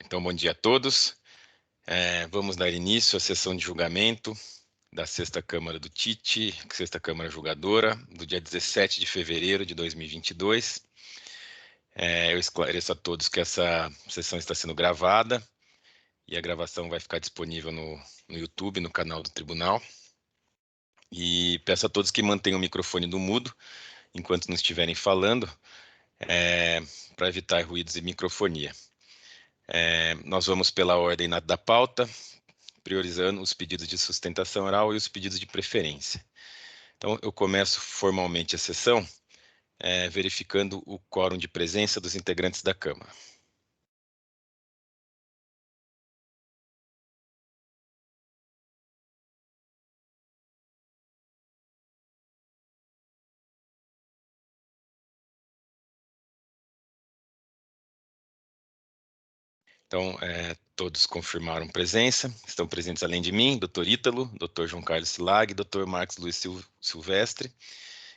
Então, bom dia a todos. Vamos dar início à sessão de julgamento da Sexta Câmara do TIT, Sexta Câmara Julgadora, do dia 17 de fevereiro de 2022. Eu esclareço a todos que essa sessão está sendo gravada e a gravação vai ficar disponível no YouTube, no canal do Tribunal. E peço a todos que mantenham o microfone do mudo enquanto não estiverem falando, para evitar ruídos e microfonia. Nós vamos pela ordem da pauta, priorizando os pedidos de sustentação oral e os pedidos de preferência. Então, eu começo formalmente a sessão, verificando o quórum de presença dos integrantes da Câmara. Então, todos confirmaram presença. Estão presentes, além de mim, Dr. Ítalo, Dr. João Carlos Silag, Dr. Marcos Luiz Silvestre,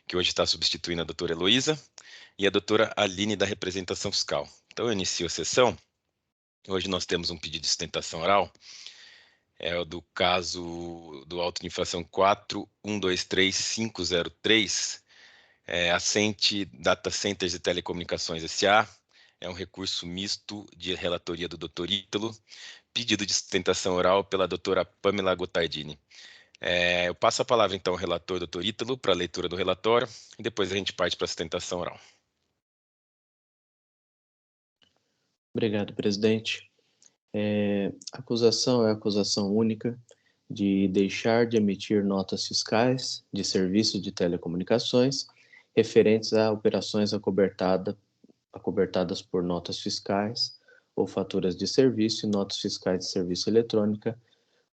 que hoje está substituindo a doutora Heloísa, e a doutora Aline, da representação fiscal. Então, eu inicio a sessão. Hoje nós temos um pedido de sustentação oral, o do caso do auto de infração 4123503, Ascente Data Centers e Telecomunicações S.A., é um recurso misto de relatoria do Dr. Ítalo, pedido de sustentação oral pela doutora Pamela Gottardini. Eu passo a palavra, então, ao relator, Dr. Ítalo, para a leitura do relatório, e depois a gente parte para a sustentação oral. Obrigado, presidente. A acusação é a acusação única de deixar de emitir notas fiscais de serviços de telecomunicações referentes a operações acobertadas por notas fiscais ou faturas de serviço e notas fiscais de serviço eletrônica,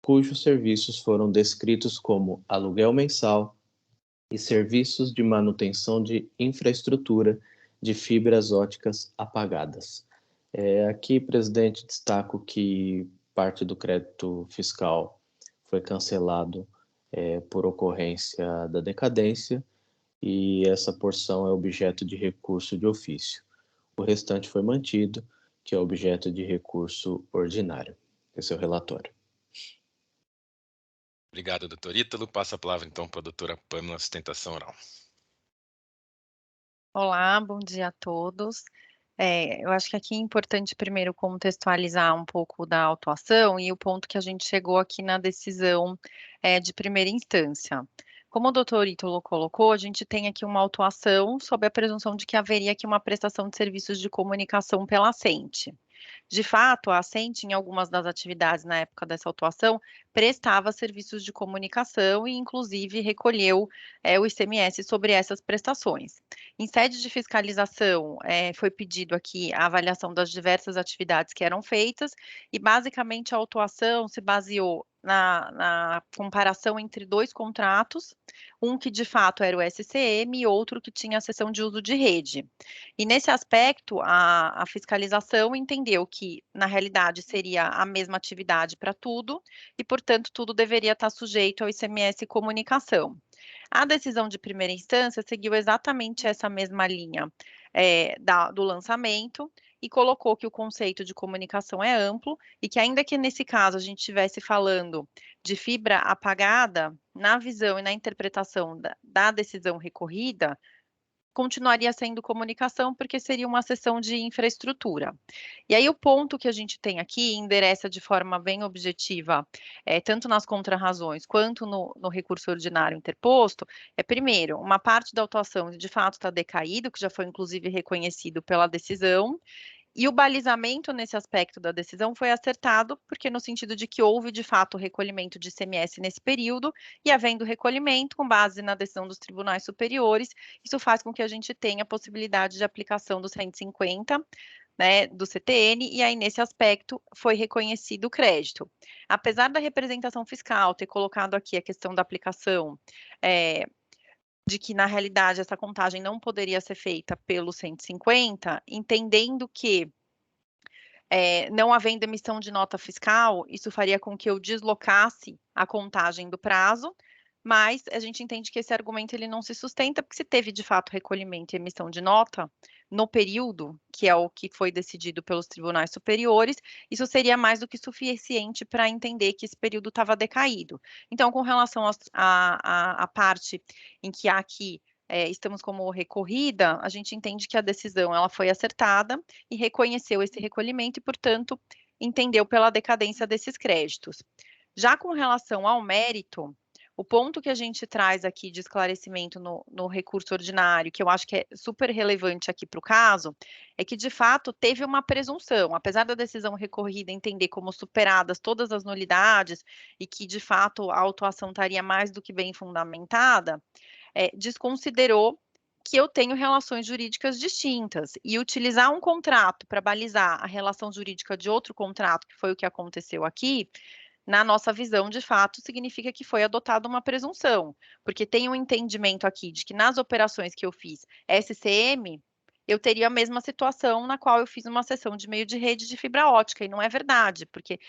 cujos serviços foram descritos como aluguel mensal e serviços de manutenção de infraestrutura de fibras óticas apagadas. Aqui, presidente, destaco que parte do crédito fiscal foi cancelado por ocorrência da decadência e essa porção é objeto de recurso de ofício. O restante foi mantido, que é objeto de recurso ordinário. Esse é o relatório. Obrigado, doutor Ítalo. Passo a palavra, então, para a doutora Pamela, sustentação oral. Olá, bom dia a todos. Eu acho que aqui é importante primeiro contextualizar um pouco da autuação e o ponto que a gente chegou aqui na decisão de primeira instância. Como o doutor Ítalo colocou, a gente tem aqui uma autuação sob a presunção de que haveria aqui uma prestação de serviços de comunicação pela Ascente. De fato, a Ascente, em algumas das atividades na época dessa autuação, prestava serviços de comunicação e, inclusive, recolheu o ICMS sobre essas prestações. Em sede de fiscalização, foi pedido aqui a avaliação das diversas atividades que eram feitas e, basicamente, a autuação se baseou na comparação entre dois contratos, um que de fato era o SCM e outro que tinha a cessão de uso de rede. E nesse aspecto, a fiscalização entendeu que, na realidade, seria a mesma atividade para tudo e, portanto, tudo deveria estar sujeito ao ICMS comunicação. A decisão de primeira instância seguiu exatamente essa mesma linha do lançamento e colocou que o conceito de comunicação é amplo e que, ainda que nesse caso a gente estivesse falando de fibra apagada, na visão e na interpretação da decisão recorrida, continuaria sendo comunicação, porque seria uma seção de infraestrutura. E aí o ponto que a gente tem aqui endereça de forma bem objetiva, tanto nas contrarrazões quanto no recurso ordinário interposto, primeiro, uma parte da autuação de fato está decaído, que já foi inclusive reconhecido pela decisão, e o balizamento nesse aspecto da decisão foi acertado, porque no sentido de que houve, de fato, recolhimento de ICMS nesse período, e havendo recolhimento, com base na decisão dos tribunais superiores, isso faz com que a gente tenha a possibilidade de aplicação dos 150, né, do CTN, e aí, nesse aspecto, foi reconhecido o crédito. Apesar da representação fiscal ter colocado aqui a questão da aplicação, de que, na realidade, essa contagem não poderia ser feita pelo 150, entendendo que, não havendo emissão de nota fiscal, isso faria com que eu deslocasse a contagem do prazo, mas a gente entende que esse argumento ele não se sustenta, porque se teve de fato recolhimento e emissão de nota no período, que é o que foi decidido pelos tribunais superiores, isso seria mais do que suficiente para entender que esse período estava decaído. Então, com relação à parte em que há aqui estamos como recorrida, a gente entende que a decisão ela foi acertada e reconheceu esse recolhimento e, portanto, entendeu pela decadência desses créditos. Já com relação ao mérito, o ponto que a gente traz aqui de esclarecimento no recurso ordinário, que eu acho que é super relevante aqui para o caso, é que, de fato, teve uma presunção, apesar da decisão recorrida entender como superadas todas as nulidades e que, de fato, a autuação estaria mais do que bem fundamentada, desconsiderou que eu tenho relações jurídicas distintas e utilizar um contrato para balizar a relação jurídica de outro contrato, que foi o que aconteceu aqui, na nossa visão, de fato, significa que foi adotada uma presunção, porque tem um entendimento aqui de que nas operações que eu fiz SCM, eu teria a mesma situação na qual eu fiz uma cessão de meio de rede de fibra ótica, e não é verdade, porque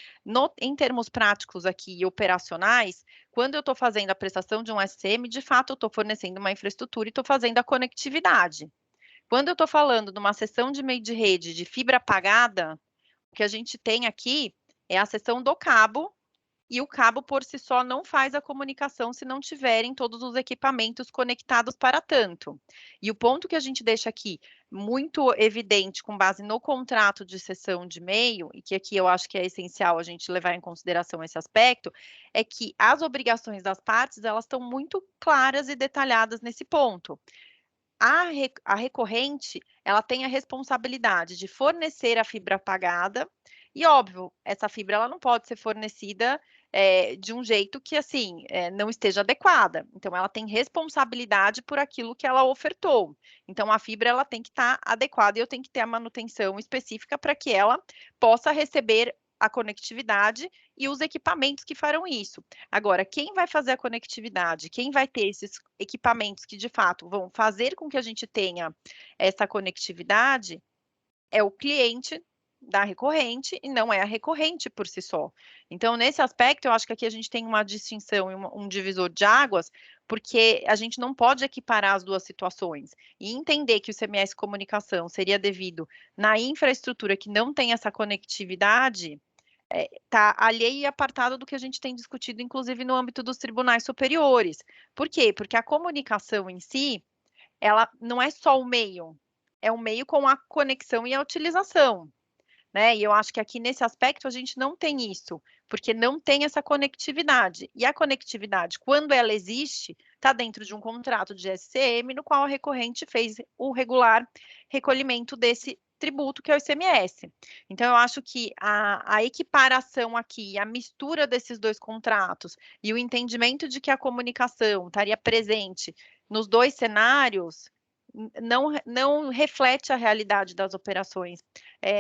em termos práticos aqui e operacionais, quando eu estou fazendo a prestação de um SCM, de fato, eu estou fornecendo uma infraestrutura e estou fazendo a conectividade. Quando eu estou falando de uma cessão de meio de rede de fibra pagada, o que a gente tem aqui é a cessão do cabo, e o cabo por si só não faz a comunicação se não tiverem todos os equipamentos conectados para tanto. E o ponto que a gente deixa aqui muito evidente com base no contrato de cessão de meio, e que aqui eu acho que é essencial a gente levar em consideração esse aspecto, é que as obrigações das partes, elas estão muito claras e detalhadas nesse ponto. A recorrente, ela tem a responsabilidade de fornecer a fibra pagada, e óbvio, essa fibra ela não pode ser fornecida de um jeito que, assim, não esteja adequada. Então, ela tem responsabilidade por aquilo que ela ofertou. Então, a fibra ela tem que estar adequada e eu tenho que ter a manutenção específica para que ela possa receber a conectividade e os equipamentos que farão isso. Agora, quem vai fazer a conectividade, quem vai ter esses equipamentos que de fato vão fazer com que a gente tenha essa conectividade é o cliente da recorrente e não é a recorrente por si só. Então, nesse aspecto, eu acho que aqui a gente tem uma distinção e um divisor de águas, porque a gente não pode equiparar as duas situações e entender que o ICMS Comunicação seria devido na infraestrutura que não tem essa conectividade, está alheio e apartado do que a gente tem discutido, inclusive no âmbito dos tribunais superiores. Por quê? Porque a comunicação em si, ela não é só o meio, é o meio com a conexão e a utilização, né? E eu acho que aqui nesse aspecto a gente não tem isso, porque não tem essa conectividade. E a conectividade, quando ela existe, está dentro de um contrato de SCM, no qual a recorrente fez o regular recolhimento desse tributo, que é o ICMS. Então, eu acho que a equiparação aqui, a mistura desses dois contratos e o entendimento de que a comunicação estaria presente nos dois cenários não reflete a realidade das operações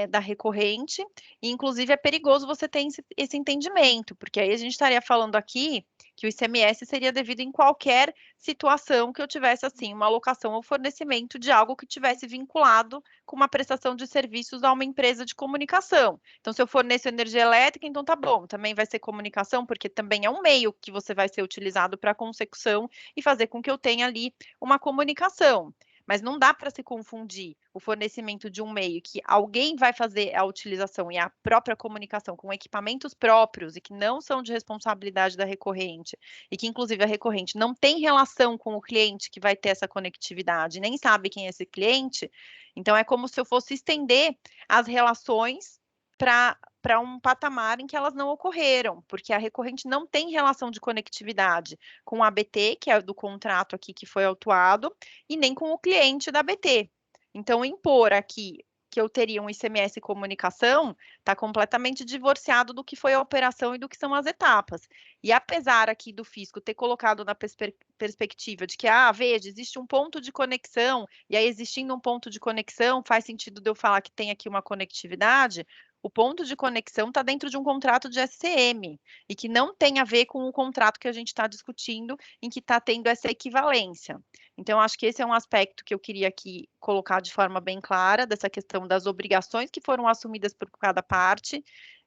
da recorrente, e inclusive é perigoso você ter esse entendimento, porque aí a gente estaria falando aqui que o ICMS seria devido em qualquer situação que eu tivesse, assim, uma alocação ou fornecimento de algo que tivesse vinculado com uma prestação de serviços a uma empresa de comunicação. Então, se eu forneço energia elétrica, então tá bom, também vai ser comunicação, porque também é um meio que você vai ser utilizado para consecução e fazer com que eu tenha ali uma comunicação. Mas não dá para se confundir o fornecimento de um meio que alguém vai fazer a utilização e a própria comunicação com equipamentos próprios e que não são de responsabilidade da recorrente, e que, inclusive, a recorrente não tem relação com o cliente que vai ter essa conectividade, nem sabe quem é esse cliente. Então, é como se eu fosse estender as relações para um patamar em que elas não ocorreram, porque a recorrente não tem relação de conectividade com a ABT, que é do contrato aqui que foi autuado, e nem com o cliente da ABT. Então, impor aqui que eu teria um ICMS comunicação está completamente divorciado do que foi a operação e do que são as etapas. E apesar aqui do fisco ter colocado na perspectiva de que, veja, existe um ponto de conexão, e aí existindo um ponto de conexão, faz sentido de eu falar que tem aqui uma conectividade, o ponto de conexão está dentro de um contrato de SCM, e que não tem a ver com o contrato que a gente está discutindo, em que está tendo essa equivalência. Então, acho que esse é um aspecto que eu queria aqui colocar de forma bem clara, dessa questão das obrigações que foram assumidas por cada parte,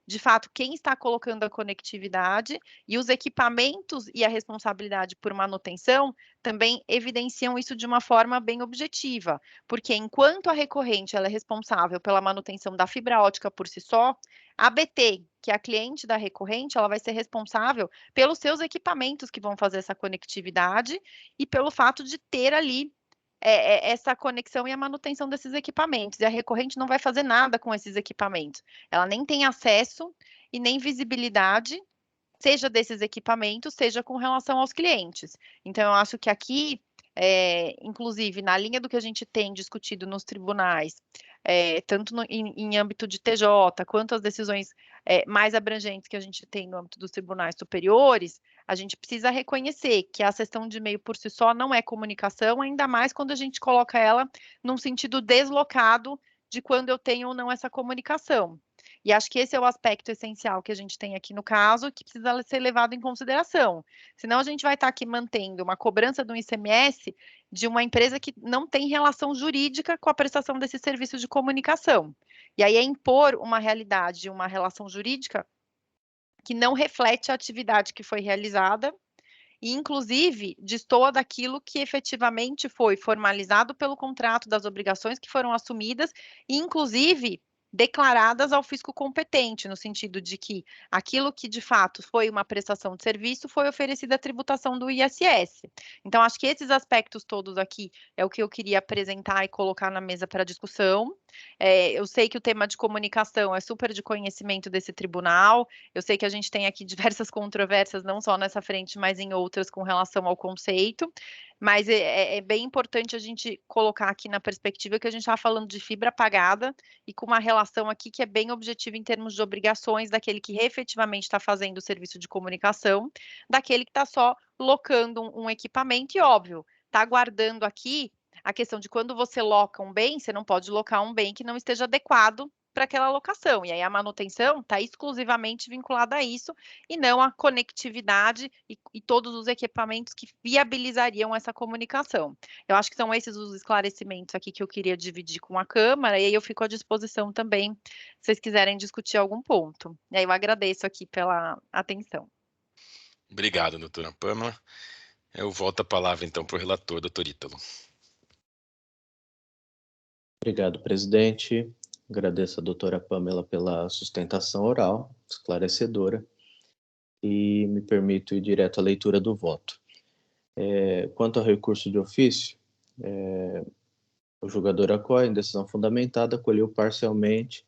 de fato, quem está colocando a conectividade e os equipamentos e a responsabilidade por manutenção também evidenciam isso de uma forma bem objetiva, porque enquanto a recorrente ela é responsável pela manutenção da fibra ótica por si só, a BT, que é a cliente da recorrente, ela vai ser responsável pelos seus equipamentos que vão fazer essa conectividade e pelo fato de ter ali essa conexão e a manutenção desses equipamentos. E a recorrente não vai fazer nada com esses equipamentos. Ela nem tem acesso e nem visibilidade, seja desses equipamentos, seja com relação aos clientes. Então, eu acho que aqui, inclusive, na linha do que a gente tem discutido nos tribunais, tanto em âmbito de TJ, quanto as decisões mais abrangentes que a gente tem no âmbito dos tribunais superiores, a gente precisa reconhecer que a cessão de e-mail por si só não é comunicação, ainda mais quando a gente coloca ela num sentido deslocado de quando eu tenho ou não essa comunicação. E acho que esse é o aspecto essencial que a gente tem aqui no caso, que precisa ser levado em consideração. Senão a gente vai estar aqui mantendo uma cobrança do ICMS de uma empresa que não tem relação jurídica com a prestação desse serviço de comunicação. E aí é impor uma realidade, uma relação jurídica que não reflete a atividade que foi realizada e, inclusive, destoa daquilo que efetivamente foi formalizado pelo contrato, das obrigações que foram assumidas, e, inclusive, declaradas ao fisco competente, no sentido de que aquilo que, de fato, foi uma prestação de serviço foi oferecida à tributação do ISS. Então, acho que esses aspectos todos aqui é o que eu queria apresentar e colocar na mesa para discussão. Eu sei que o tema de comunicação é super de conhecimento desse tribunal, eu sei que a gente tem aqui diversas controvérsias, não só nessa frente, mas em outras com relação ao conceito, mas é bem importante a gente colocar aqui na perspectiva que a gente está falando de fibra pagada e com uma relação aqui que é bem objetiva em termos de obrigações daquele que efetivamente está fazendo o serviço de comunicação, daquele que está só locando um equipamento e, óbvio, está guardando aqui a questão de quando você loca um bem, você não pode locar um bem que não esteja adequado para aquela locação. E aí a manutenção está exclusivamente vinculada a isso e não à conectividade e todos os equipamentos que viabilizariam essa comunicação. Eu acho que são esses os esclarecimentos aqui que eu queria dividir com a Câmara, e aí eu fico à disposição também, se vocês quiserem discutir algum ponto. E aí eu agradeço aqui pela atenção. Obrigado, doutora Pâmela. Eu volto a palavra, então, para o relator, doutor Ítalo. Obrigado, presidente. Agradeço a doutora Pâmela pela sustentação oral, esclarecedora, e me permito ir direto à leitura do voto. Quanto ao recurso de ofício, o julgador ACOI, em decisão fundamentada, acolheu parcialmente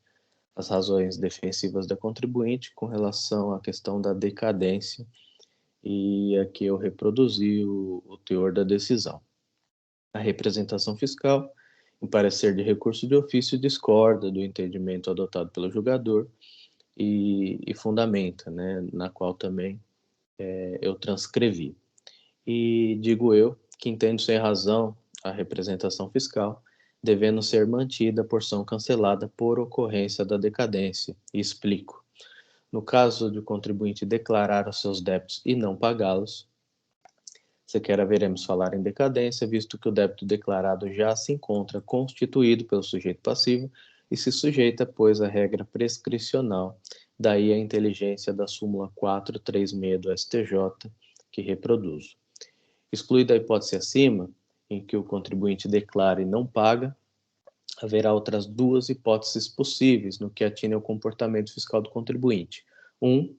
as razões defensivas da contribuinte com relação à questão da decadência, e aqui eu reproduzi o teor da decisão. A representação fiscal, em parecer de recurso de ofício, discorda do entendimento adotado pelo julgador e fundamenta, né, na qual também eu transcrevi. E digo eu que entendo sem razão a representação fiscal, devendo ser mantida a porção cancelada por ocorrência da decadência. E explico. No caso de o contribuinte declarar os seus débitos e não pagá-los, sequer haveremos falar em decadência, visto que o débito declarado já se encontra constituído pelo sujeito passivo e se sujeita, pois, à regra prescricional, daí a inteligência da súmula 436 do STJ, que reproduzo. Excluída a hipótese acima, em que o contribuinte declara e não paga, haverá outras duas hipóteses possíveis no que atine ao comportamento fiscal do contribuinte. 1.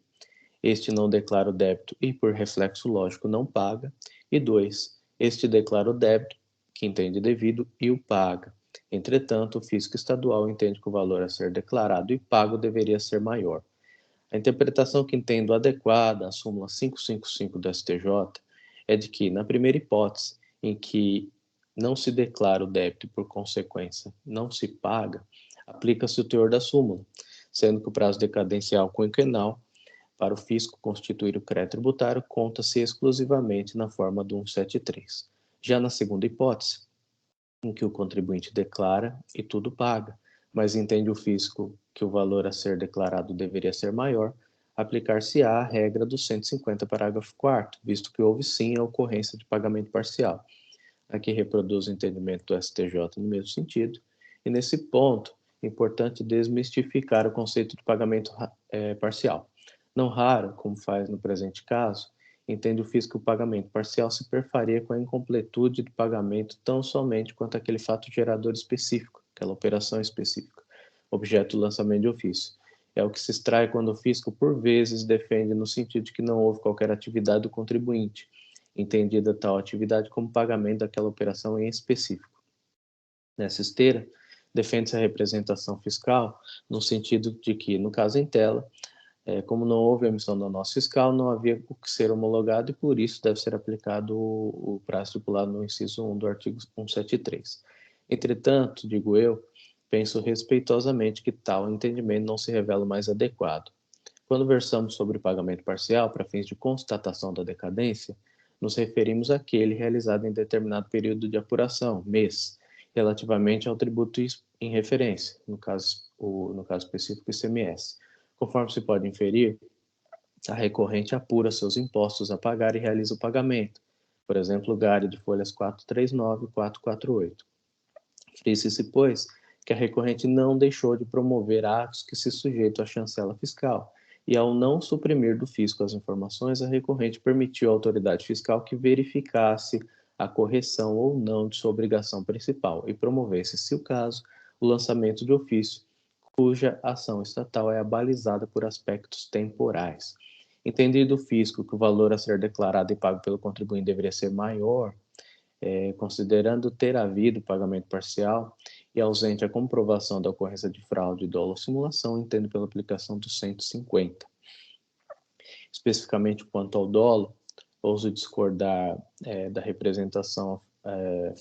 Este não declara o débito e, por reflexo lógico, não paga. E 2. Este declara o débito, que entende devido, e o paga. Entretanto, o fisco estadual entende que o valor a ser declarado e pago deveria ser maior. A interpretação que entendo adequada à súmula 555 do STJ é de que, na primeira hipótese, em que não se declara o débito e, por consequência, não se paga, aplica-se o teor da súmula, sendo que o prazo decadencial quinquenal para o fisco constituir o crédito tributário conta-se exclusivamente na forma do 173. Já na segunda hipótese, em que o contribuinte declara e tudo paga, mas entende o fisco que o valor a ser declarado deveria ser maior, aplicar-se-á a regra do 150, parágrafo 4º, visto que houve sim a ocorrência de pagamento parcial. Aqui reproduz o entendimento do STJ no mesmo sentido, e nesse ponto é importante desmistificar o conceito de pagamento parcial. Não raro, como faz no presente caso, entende o fisco que o pagamento parcial se perfaria com a incompletude de pagamento tão somente quanto aquele fato gerador específico, aquela operação específica, objeto do lançamento de ofício. É o que se extrai quando o fisco, por vezes, defende no sentido de que não houve qualquer atividade do contribuinte, entendida tal atividade como pagamento daquela operação em específico. Nessa esteira, defende-se a representação fiscal no sentido de que, no caso em tela, como não houve emissão da nota fiscal, não havia o que ser homologado e, por isso, deve ser aplicado o prazo estipulado no inciso 1 do artigo 173. Entretanto, digo eu, penso respeitosamente que tal entendimento não se revela mais adequado. Quando versamos sobre pagamento parcial para fins de constatação da decadência, nos referimos àquele realizado em determinado período de apuração, mês, relativamente ao tributo em referência, no caso específico ICMS. Conforme se pode inferir, a recorrente apura seus impostos a pagar e realiza o pagamento, por exemplo, o GARI de folhas 439 e 448. Frise-se, pois, que a recorrente não deixou de promover atos que se sujeitam à chancela fiscal, e ao não suprimir do fisco as informações, a recorrente permitiu à autoridade fiscal que verificasse a correção ou não de sua obrigação principal e promovesse, se o caso, o lançamento de ofício, cuja ação estatal é abalizada por aspectos temporais. Entendido o fisco que o valor a ser declarado e pago pelo contribuinte deveria ser maior, considerando ter havido pagamento parcial e ausente a comprovação da ocorrência de fraude, dolo ou simulação, entendo pela aplicação do 150. Especificamente quanto ao dolo, ouso discordar da representação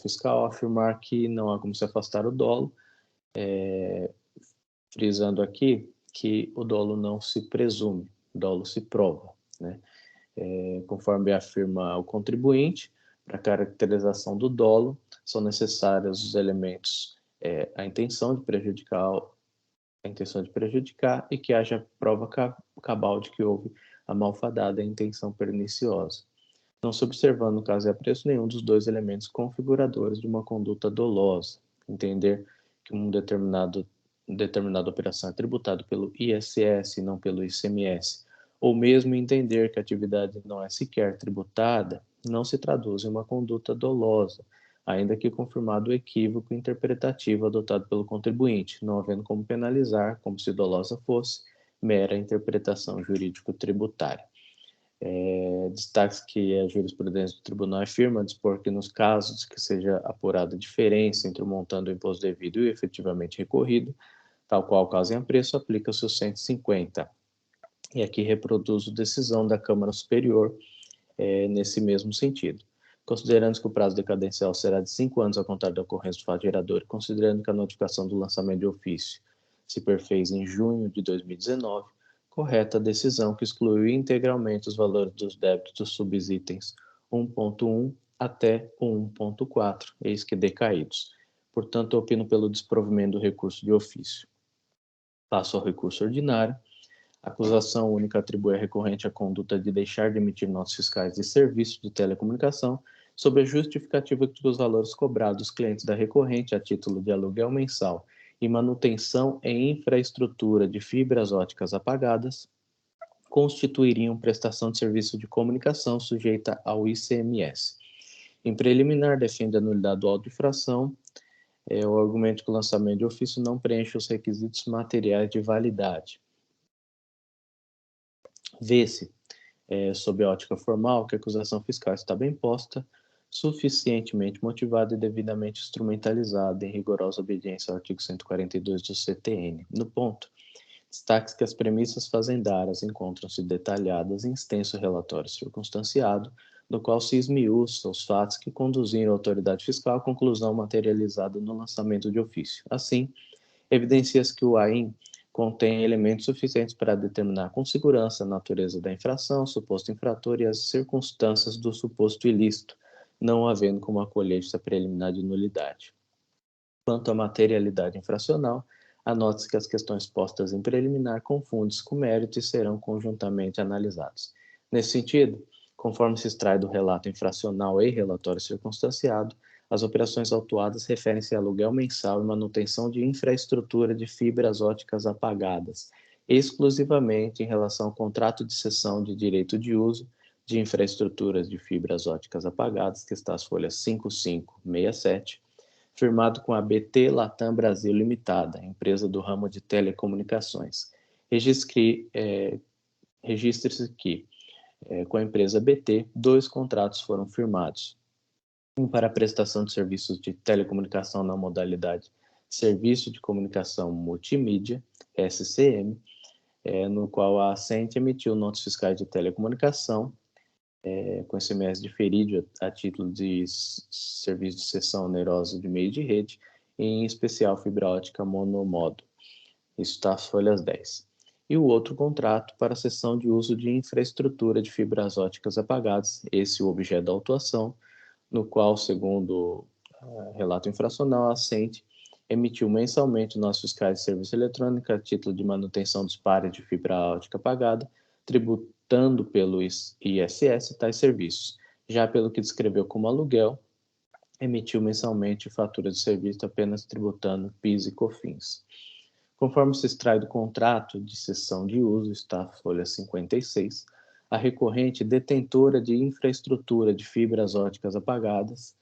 fiscal, afirmar que não há como se afastar o dolo, frisando aqui que o dolo não se presume, o dolo se prova, né? Conforme afirma o contribuinte, para a caracterização do dolo, são necessários os elementos, a intenção de prejudicar e que haja prova cabal de que houve a malfadada intenção perniciosa, não se observando, no caso e apreço, nenhum dos dois elementos configuradores de uma conduta dolosa. Entender que determinada operação é tributada pelo ISS e não pelo ICMS, ou mesmo entender que a atividade não é sequer tributada, não se traduz em uma conduta dolosa, ainda que confirmado o equívoco interpretativo adotado pelo contribuinte, não havendo como penalizar, como se dolosa fosse, mera interpretação jurídico-tributária. Destaque que a jurisprudência do tribunal afirma dispor que nos casos que seja apurada a diferença entre o montante do imposto devido e o efetivamente recorrido, tal qual o caso em apreço, aplica-se o 150. E aqui reproduzo decisão da Câmara Superior nesse mesmo sentido. Considerando que o prazo decadencial será de 5 anos a contar da ocorrência do fato gerador, considerando que a notificação do lançamento de ofício se perfez em junho de 2019, correta a decisão que excluiu integralmente os valores dos débitos dos subitens 1.1 até 1.4, eis que decaídos. Portanto, eu opino pelo desprovimento do recurso de ofício. Passo ao recurso ordinário. A acusação única atribui à recorrente a conduta de deixar de emitir notas fiscais de serviço de telecomunicação sob a justificativa de que os valores cobrados dos clientes da recorrente a título de aluguel mensal e manutenção em infraestrutura de fibras óticas apagadas constituiriam prestação de serviço de comunicação sujeita ao ICMS. Em preliminar, defende a nulidade do auto de infração, o argumento que o lançamento de ofício não preenche os requisitos materiais de validade. Vê-se, sob a ótica formal, que a acusação fiscal está bem posta, suficientemente motivada e devidamente instrumentalizada em rigorosa obediência ao artigo 142 do CTN. No ponto, destaque que as premissas fazendárias encontram-se detalhadas em extenso relatório circunstanciado, no qual se esmiuça os fatos que conduziram a autoridade fiscal à conclusão materializada no lançamento de ofício. Assim, evidencia-se que o AIM contém elementos suficientes para determinar com segurança a natureza da infração, o suposto infrator e as circunstâncias do suposto ilícito, não havendo como acolher esta preliminar de nulidade. Quanto à materialidade infracional, anote-se que as questões postas em preliminar confundem-se com mérito e serão conjuntamente analisadas. Nesse sentido, conforme se extrai do relato infracional e relatório circunstanciado, As operações autuadas referem-se a aluguel mensal e manutenção de infraestrutura de fibras óticas apagadas, exclusivamente em relação ao contrato de cessão de direito de uso de infraestruturas de fibras óticas apagadas, que está às folhas 5567, firmado com a BT Latam Brasil Limitada, empresa do ramo de telecomunicações. Registre-se que, com a empresa BT, 2 contratos foram firmados. Um para a prestação de serviços de telecomunicação na modalidade Serviço de Comunicação Multimídia, SCM, no qual a Ascente emitiu notas fiscais de telecomunicação, com ICMS diferido a título de serviço de cessão onerosa de meio de rede, em especial fibra ótica monomodo. Isso está às folhas 10. E o outro contrato para a cessão de uso de infraestrutura de fibras óticas apagadas, esse o objeto da autuação, no qual, segundo relato infracional, a Ascente emitiu mensalmente notas fiscais de serviço eletrônico a título de manutenção dos pares de fibra ótica apagada, tributando pelo ISS tais serviços. Já pelo que descreveu como aluguel, emitiu mensalmente fatura de serviço apenas tributando PIS e COFINS. Conforme se extrai do contrato de cessão de uso, está a folha 56, a recorrente detentora de infraestrutura de fibras óticas apagadas,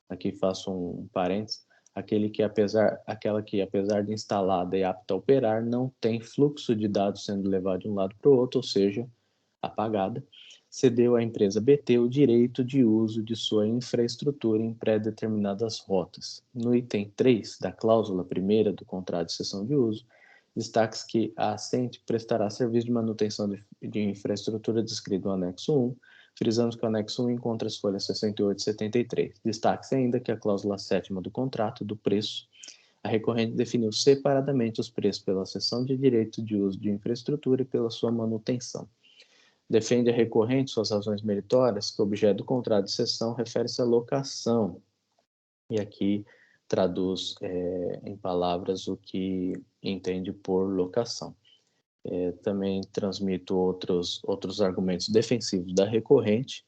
aqui faço um parênteses, aquela que, apesar de instalada e apta a operar, não tem fluxo de dados sendo levado de um lado para o outro, ou seja, apagada, cedeu à empresa BT o direito de uso de sua infraestrutura em pré-determinadas rotas. No item 3 da cláusula primeira do contrato de cessão de uso, destaque-se que a Ascente prestará serviço de manutenção de infraestrutura descrito no anexo 1, frisamos que o anexo 1 encontra as folhas 68 e 73. Destaque-se ainda que a cláusula 7ª do contrato, do preço, a recorrente definiu separadamente os preços pela cessão de direito de uso de infraestrutura e pela sua manutenção. Defende a recorrente suas razões meritórias que o objeto do contrato de cessão refere-se à locação. E aqui traduz em palavras o que entende por locação. Também transmito outros argumentos defensivos da recorrente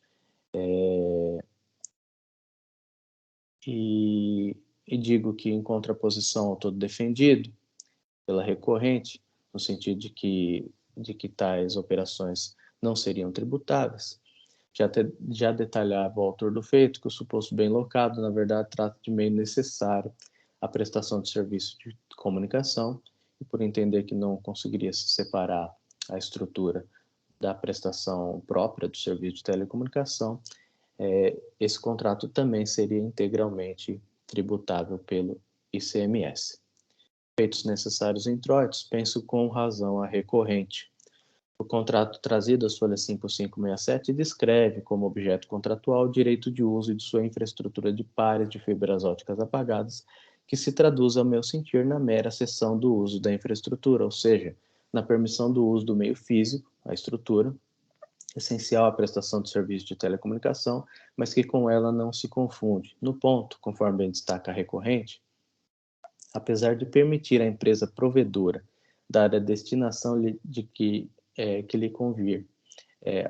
e digo que, em contraposição ao todo defendido pela recorrente, no sentido de que tais operações não seriam tributáveis, já detalhava o autor do feito que o suposto bem locado, na verdade, trata de meio necessário à prestação de serviço de comunicação, e por entender que não conseguiria se separar a estrutura da prestação própria do serviço de telecomunicação, esse contrato também seria integralmente tributável pelo ICMS. Feitos necessários introitos, penso com razão a recorrente. O contrato trazido às folhas 5567 descreve como objeto contratual o direito de uso de sua infraestrutura de pares de fibras óticas apagadas, que se traduz, ao meu sentir, na mera cessão do uso da infraestrutura, ou seja, na permissão do uso do meio físico, a estrutura, essencial à prestação de serviço de telecomunicação, mas que com ela não se confunde. No ponto, conforme bem destaca a recorrente, apesar de permitir à empresa provedora dar a destinação que lhe convir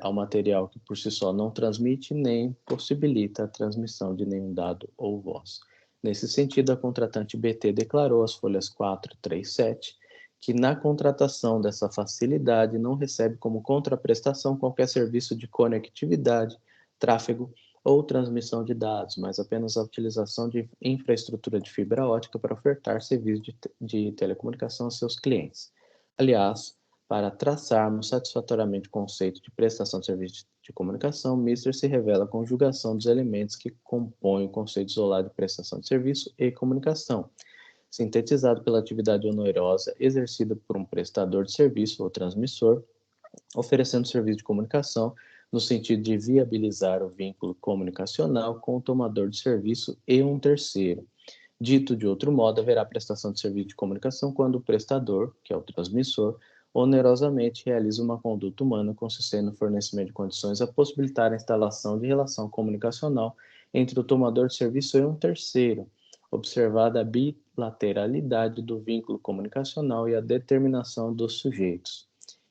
ao material que por si só não transmite nem possibilita a transmissão de nenhum dado ou voz. Nesse sentido, a contratante BT declarou às folhas 4, 3, 7 que na contratação dessa facilidade não recebe como contraprestação qualquer serviço de conectividade, tráfego ou transmissão de dados, mas apenas a utilização de infraestrutura de fibra ótica para ofertar serviço de telecomunicação aos seus clientes. Aliás, para traçarmos satisfatoriamente o conceito de prestação de serviço de comunicação, Mister se revela a conjugação dos elementos que compõem o conceito isolado de prestação de serviço e comunicação, sintetizado pela atividade onerosa exercida por um prestador de serviço ou transmissor, oferecendo serviço de comunicação no sentido de viabilizar o vínculo comunicacional com o tomador de serviço e um terceiro. Dito de outro modo, haverá prestação de serviço de comunicação quando o prestador, que é o transmissor, onerosamente realiza uma conduta humana consistente no fornecimento de condições a possibilitar a instalação de relação comunicacional entre o tomador de serviço e um terceiro, observada a bilateralidade do vínculo comunicacional e a determinação dos sujeitos.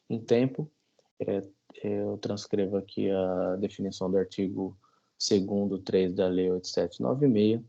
Em tempo, eu transcrevo aqui a definição do artigo 2º 3 da Lei 8796,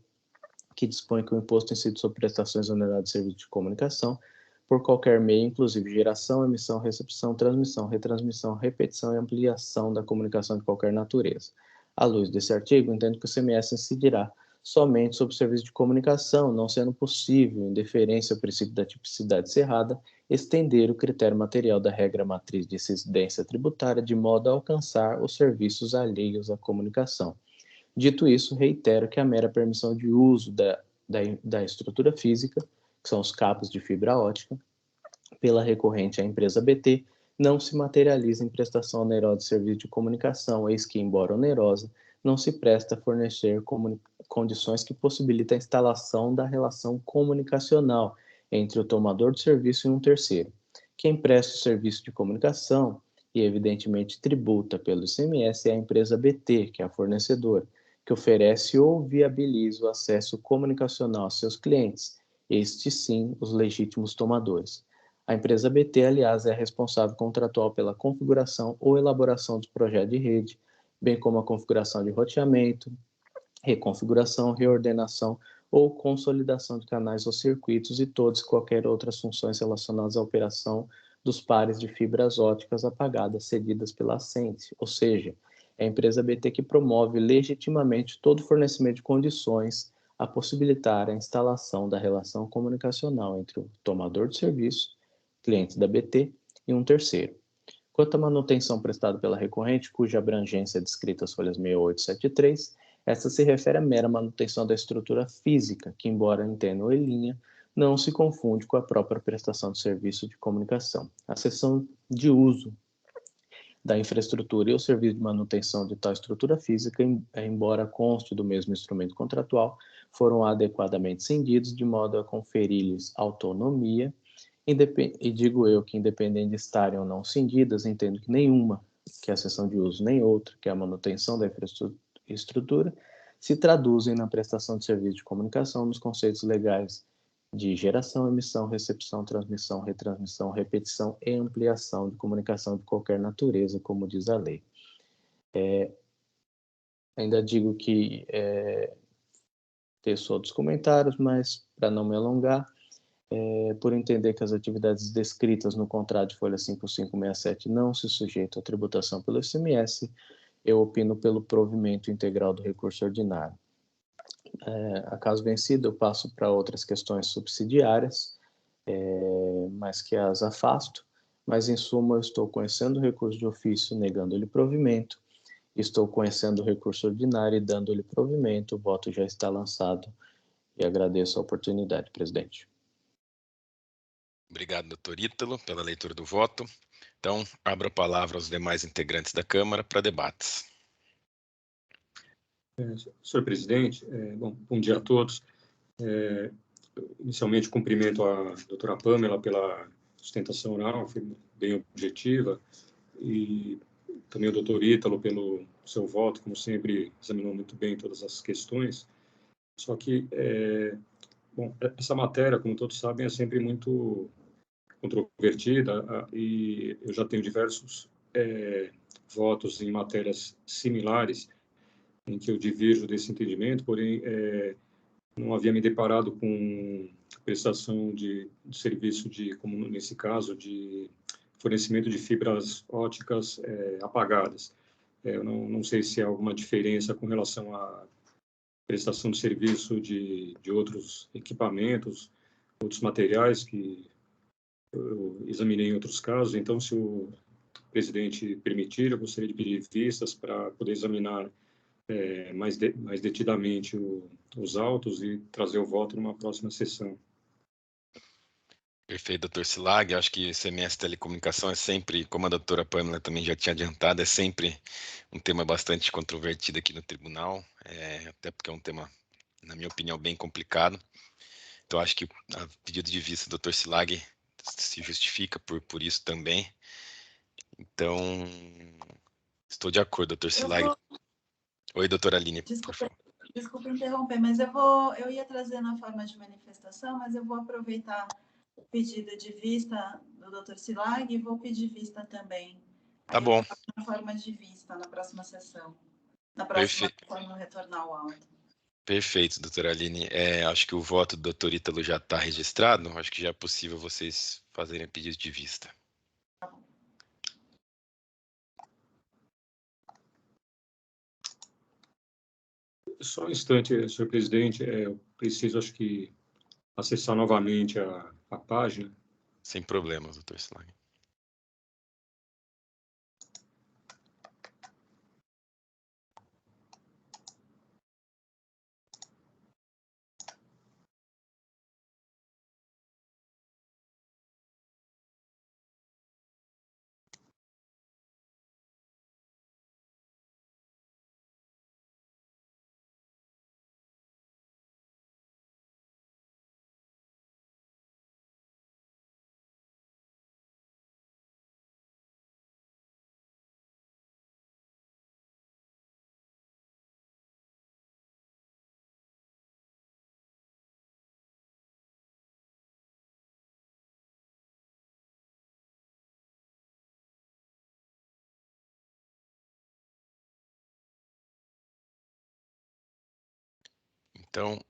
que dispõe que o imposto incide sobre prestações oneradas de serviço de comunicação por qualquer meio, inclusive geração, emissão, recepção, transmissão, retransmissão, repetição e ampliação da comunicação de qualquer natureza. À luz desse artigo, entendo que o ICMS incidirá somente sobre o serviço de comunicação, não sendo possível, em deferência ao princípio da tipicidade cerrada, estender o critério material da regra matriz de incidência tributária de modo a alcançar os serviços alheios à comunicação. Dito isso, reitero que a mera permissão de uso da estrutura física, que são os cabos de fibra ótica, pela recorrente à empresa BT, não se materializa em prestação onerosa de serviço de comunicação, eis que, embora onerosa, não se presta a fornecer condições que possibilitem a instalação da relação comunicacional entre o tomador de serviço e um terceiro. Quem presta o serviço de comunicação e, evidentemente, tributa pelo ICMS é a empresa BT, que é a fornecedora, que oferece ou viabiliza o acesso comunicacional a seus clientes, estes sim os legítimos tomadores. A empresa BT, aliás, é a responsável contratual pela configuração ou elaboração dos projetos de rede, bem como a configuração de roteamento, reconfiguração, reordenação ou consolidação de canais ou circuitos e todas e qualquer outras funções relacionadas à operação dos pares de fibras óticas apagadas cedidas pela Ascente, ou seja, é a empresa BT que promove legitimamente todo o fornecimento de condições a possibilitar a instalação da relação comunicacional entre o tomador de serviço, cliente da BT, e um terceiro. Quanto à manutenção prestada pela recorrente, cuja abrangência é descrita às folhas 68 e 73, esta se refere à mera manutenção da estrutura física, que, embora em tênue linha, não se confunde com a própria prestação de serviço de comunicação. A seção de uso da infraestrutura e o serviço de manutenção de tal estrutura física, embora conste do mesmo instrumento contratual, foram adequadamente cindidos de modo a conferir-lhes autonomia, e digo eu que, independente de estarem ou não cindidas, entendo que nenhuma, que é a seção de uso, nem outra, que é a manutenção da infraestrutura, se traduzem na prestação de serviço de comunicação nos conceitos legais de geração, emissão, recepção, transmissão, retransmissão, repetição e ampliação de comunicação de qualquer natureza, como diz a lei. Ainda digo que teço outros comentários, mas para não me alongar, por entender que as atividades descritas no contrato de folha 5567 não se sujeitam à tributação pelo ICMS, eu opino pelo provimento integral do recurso ordinário. A caso vencido, eu passo para outras questões subsidiárias, mas que as afasto, mas em suma eu estou conhecendo o recurso de ofício, negando-lhe provimento, estou conhecendo o recurso ordinário e dando-lhe provimento, o voto já está lançado e agradeço a oportunidade, presidente. Obrigado, doutor Ítalo, pela leitura do voto. Então, abro a palavra aos demais integrantes da Câmara para debates. Senhor presidente, bom dia a todos. Inicialmente, cumprimento a doutora Pamela pela sustentação oral, foi bem objetiva, e também o doutor Ítalo pelo seu voto, como sempre, examinou muito bem todas as questões. Só que, essa matéria, como todos sabem, é sempre muito controvertida, e eu já tenho diversos votos em matérias similares, em que eu divirjo desse entendimento, porém, não havia me deparado com prestação de serviço como nesse caso, de fornecimento de fibras óticas apagadas. Eu não sei se há alguma diferença com relação à prestação de serviço de outros equipamentos, outros materiais que eu examinei em outros casos. Então, se o presidente permitir, eu gostaria de pedir vistas para poder examinar mais detidamente os autos e trazer o voto numa próxima sessão. Perfeito, doutor Silag. Acho que ICMS telecomunicação é sempre, como a doutora Pamela também já tinha adiantado, é sempre um tema bastante controvertido aqui no tribunal, até porque é um tema, na minha opinião, bem complicado. Então, acho que a pedido de vista do doutor Silag se justifica por isso também. Então, estou de acordo, doutor Silag. Oi, doutora Aline, por favor. Desculpa interromper, mas eu ia trazer na forma de manifestação, mas eu vou aproveitar o pedido de vista do Dr. Silag e vou pedir vista também. Tá bom. Na forma de vista na próxima sessão. Na próxima, quando retornar ao auto. Perfeito, doutora Aline. Acho que o voto do doutor Ítalo já está registrado. Acho que já é possível vocês fazerem pedido de vista. Só um instante, senhor presidente. Eu preciso, acho que, acessar novamente a página. Sem problemas, doutor Silag. Então,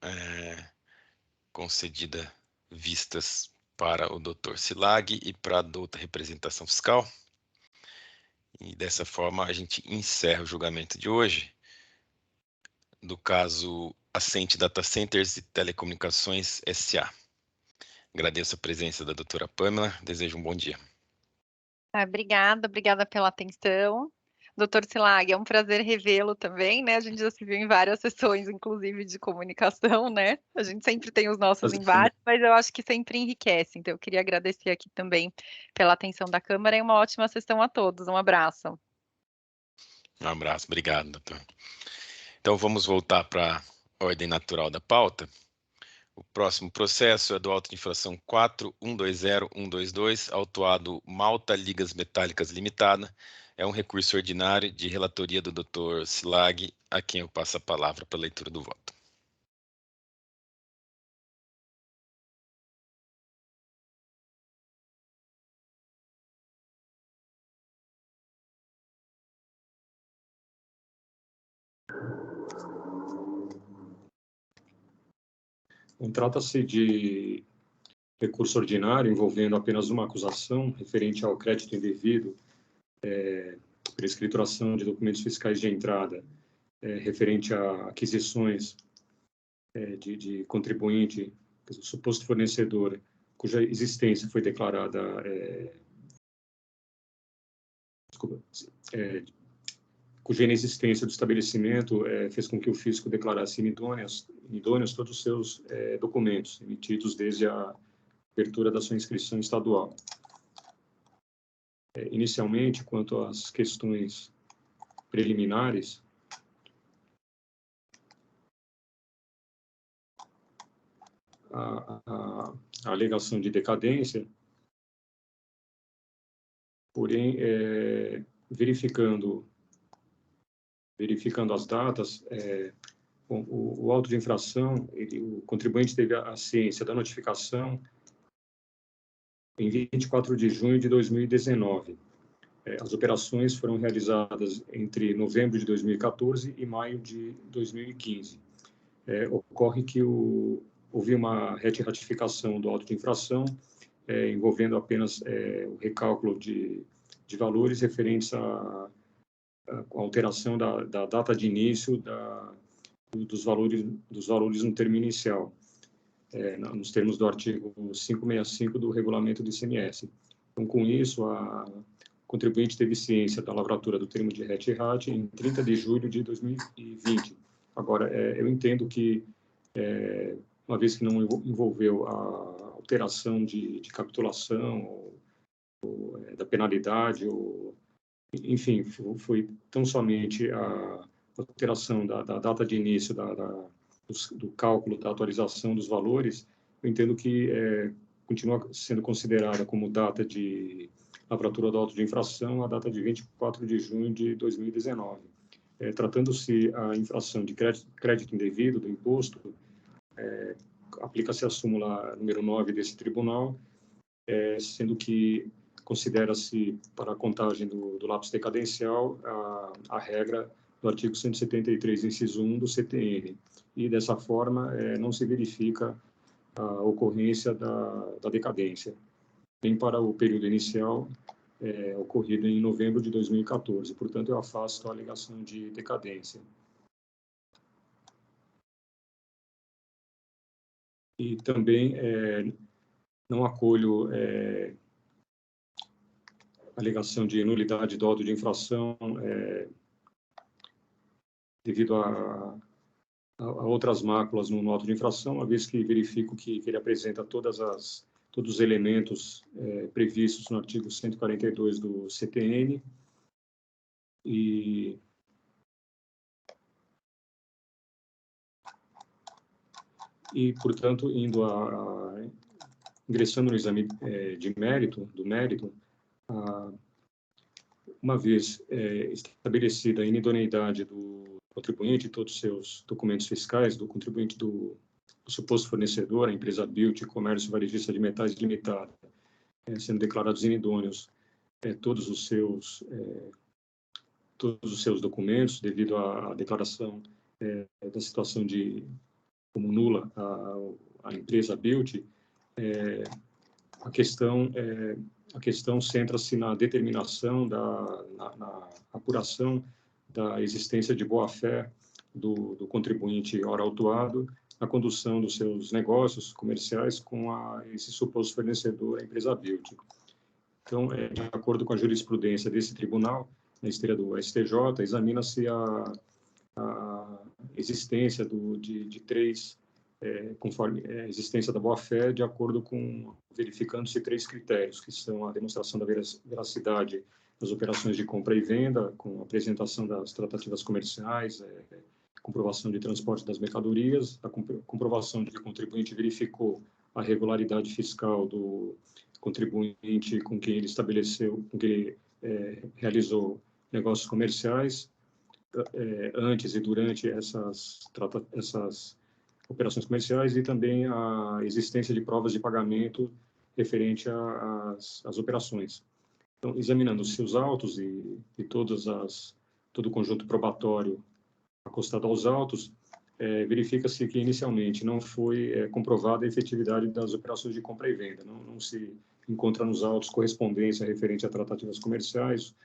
concedida vistas para o doutor Silag e para a douta representação fiscal. E dessa forma a gente encerra o julgamento de hoje do caso Ascent Data Centers e Telecomunicações S.A. Agradeço a presença da doutora Pamela, desejo um bom dia. Obrigada pela atenção. Doutor Silag, é um prazer revê-lo também, né? A gente já se viu em várias sessões, inclusive de comunicação, né? A gente sempre tem os nossos embates, mas eu acho que sempre enriquece. Então, eu queria agradecer aqui também pela atenção da Câmara e uma ótima sessão a todos. Um abraço. Um abraço, obrigado, doutor. Então, vamos voltar para a ordem natural da pauta. O próximo processo é do auto de infração 4120122, autuado Malta Ligas Metálicas Limitada. É um recurso ordinário de relatoria do Dr. Silag, a quem eu passo a palavra para a leitura do voto. Trata-se de recurso ordinário envolvendo apenas uma acusação referente ao crédito indevido por escrituração de documentos fiscais de entrada referente a aquisições de contribuinte, suposto fornecedor, cuja existência foi declarada cuja inexistência do estabelecimento fez com que o fisco declarasse inidôneos todos os seus documentos emitidos desde a abertura da sua inscrição estadual. Inicialmente, quanto às questões preliminares, a alegação de decadência, porém, verificando as datas, o auto de infração, o contribuinte teve a ciência da notificação em 24 de junho de 2019. As operações foram realizadas entre novembro de 2014 e maio de 2015. Ocorre que houve uma retificação do auto de infração, envolvendo apenas o recálculo de valores referentes à alteração da data de início dos valores no termo inicial, nos termos do artigo 565 do regulamento do ICMS. Então, com isso, a contribuinte teve ciência da lavratura do termo de RET-RAT em 30 de julho de 2020. Agora, eu entendo que, uma vez que não envolveu a alteração de capitulação ou da penalidade, enfim, foi tão somente a alteração da data de início do cálculo da atualização dos valores, eu entendo que continua sendo considerada como data de lavratura do auto de infração a data de 24 de junho de 2019. Tratando-se a infração de crédito indevido do imposto, aplica-se a súmula número 9 desse tribunal, sendo que considera-se, para a contagem do lapso decadencial, a regra do artigo 173, inciso 1 do CTN, e dessa forma não se verifica a ocorrência da decadência, nem para o período inicial ocorrido em novembro de 2014. Portanto, eu afasto a alegação de decadência. E também não acolho a alegação de nulidade do auto de infração devido a outras máculas no auto de infração, uma vez que verifico que ele apresenta todos os elementos previstos no artigo 142 do CTN e portanto, ingressando no exame do mérito, uma vez estabelecida a inidoneidade do contribuinte e todos os seus documentos fiscais, do contribuinte do suposto fornecedor, a empresa Bilt Comércio Varejista de Metais Limitada, sendo declarados inidôneos todos os seus documentos, devido à declaração da situação como nula a empresa Bilt, a questão centra-se na determinação, na apuração da existência de boa-fé do contribuinte ora autuado na condução dos seus negócios comerciais com esse suposto fornecedor, a empresa Bilt. Então, de acordo com a jurisprudência desse tribunal, na esteira do STJ, examina-se a existência de três, conforme a existência da boa-fé, de acordo com, verificando-se 3 critérios, que são a demonstração da veracidade das operações de compra e venda, com a apresentação das tratativas comerciais, comprovação de transporte das mercadorias, a comprovação de que o contribuinte verificou a regularidade fiscal do contribuinte com quem ele estabeleceu, com quem ele realizou negócios comerciais, antes e durante essas operações comerciais, e também a existência de provas de pagamento referente às operações. Então, examinando-se os autos e todo o conjunto probatório acostado aos autos, verifica-se que inicialmente não foi comprovada a efetividade das operações de compra e venda. Não se encontra nos autos correspondência referente a tratativas comerciais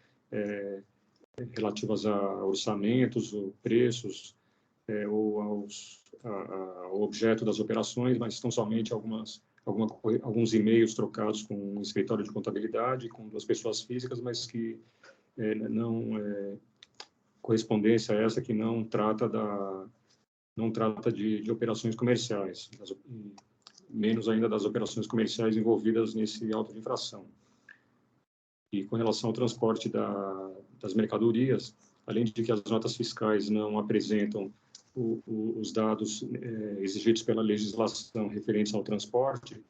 relativas a orçamentos ou preços ou ao objeto das operações, mas estão somente alguns e-mails trocados com um escritório de contabilidade, com 2 pessoas físicas, mas que correspondência a essa que não trata de operações comerciais, menos ainda das operações comerciais envolvidas nesse auto de infração. E com relação ao transporte das mercadorias, além de que as notas fiscais não apresentam os dados exigidos pela legislação referentes ao transporte,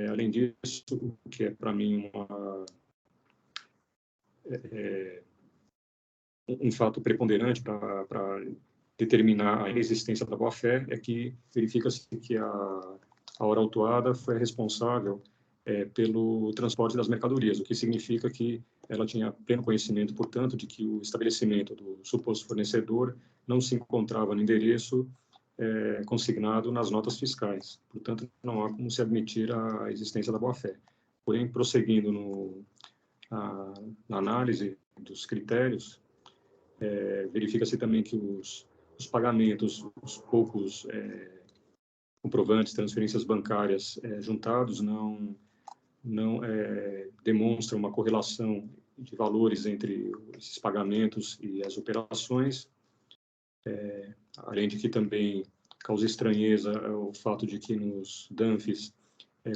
além disso, o que é para mim um fato preponderante para determinar a existência da boa-fé, é que verifica-se que a hora autuada foi responsável pelo transporte das mercadorias, o que significa que ela tinha pleno conhecimento, portanto, de que o estabelecimento do suposto fornecedor não se encontrava no endereço consignado nas notas fiscais. Portanto, não há como se admitir a existência da boa-fé. Porém, prosseguindo na análise dos critérios, verifica-se também que os pagamentos, os poucos comprovantes, transferências bancárias juntados não demonstram uma correlação de valores entre esses pagamentos e as operações, além de que também causa estranheza o fato de que nos DANFs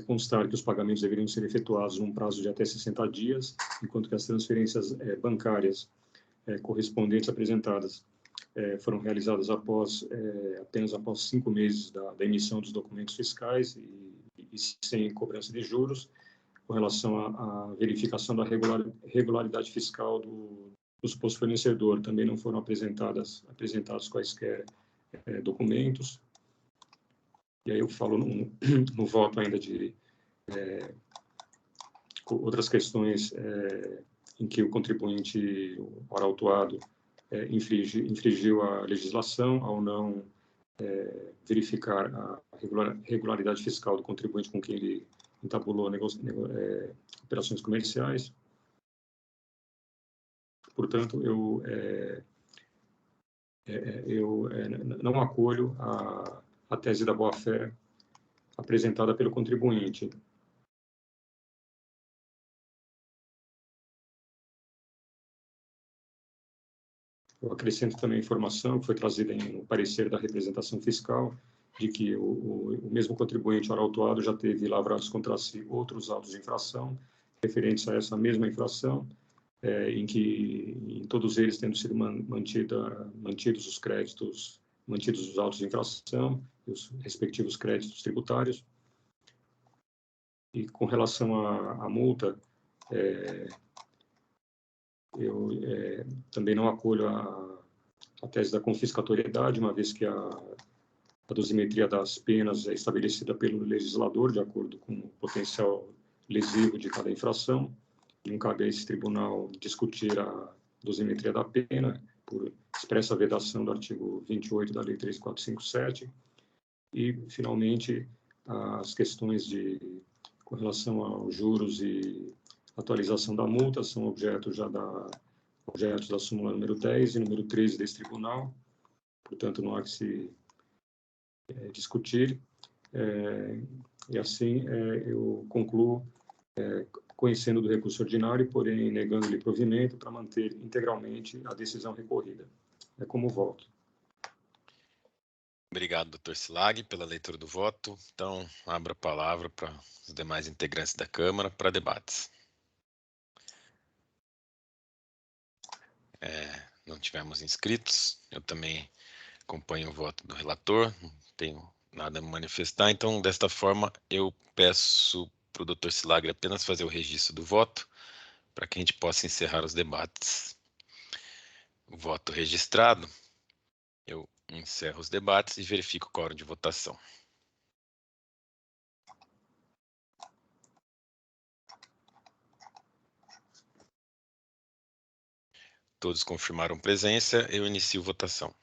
constar que os pagamentos deveriam ser efetuados num prazo de até 60 dias, enquanto que as transferências bancárias correspondentes apresentadas foram realizadas apenas após 5 meses da emissão dos documentos fiscais e sem cobrança de juros. Com relação à verificação da regularidade fiscal do suposto fornecedor, também não foram apresentados quaisquer documentos. E aí eu falo no voto ainda de outras questões em que o contribuinte, ora autuado, infringiu a legislação ao não verificar a regularidade fiscal do contribuinte com quem ele entabulou operações comerciais. Portanto, eu não acolho a tese da boa-fé apresentada pelo contribuinte. Eu acrescento também a informação que foi trazida no parecer da representação fiscal, de que o mesmo contribuinte, ora autuado, já teve lavrados contra si outros autos de infração, referentes a essa mesma infração, em todos eles tendo sido mantidos os créditos, mantidos os autos de infração e os respectivos créditos tributários. E com relação à multa, eu também não acolho a tese da confiscatoriedade, uma vez que a dosimetria das penas é estabelecida pelo legislador, de acordo com o potencial lesivo de cada infração. Não cabe a esse tribunal discutir a dosimetria da pena, por expressa vedação do artigo 28 da Lei 3457. E, finalmente, as questões com relação aos juros e atualização da multa são objetos da súmula número 10 e número 13 desse tribunal. Portanto, não há que se discutir. E assim, eu concluo conhecendo do recurso ordinário, porém negando-lhe provimento para manter integralmente a decisão recorrida. É como voto. Obrigado, doutor Silag, pela leitura do voto. Então, abro a palavra para os demais integrantes da Câmara para debates. Não tivemos inscritos, eu também acompanho o voto do relator, não tenho nada a manifestar, então, desta forma, eu peço para o doutor Silagre apenas fazer o registro do voto, para que a gente possa encerrar os debates. O voto registrado, eu encerro os debates e verifico o quórum de votação. Todos confirmaram presença, eu inicio votação.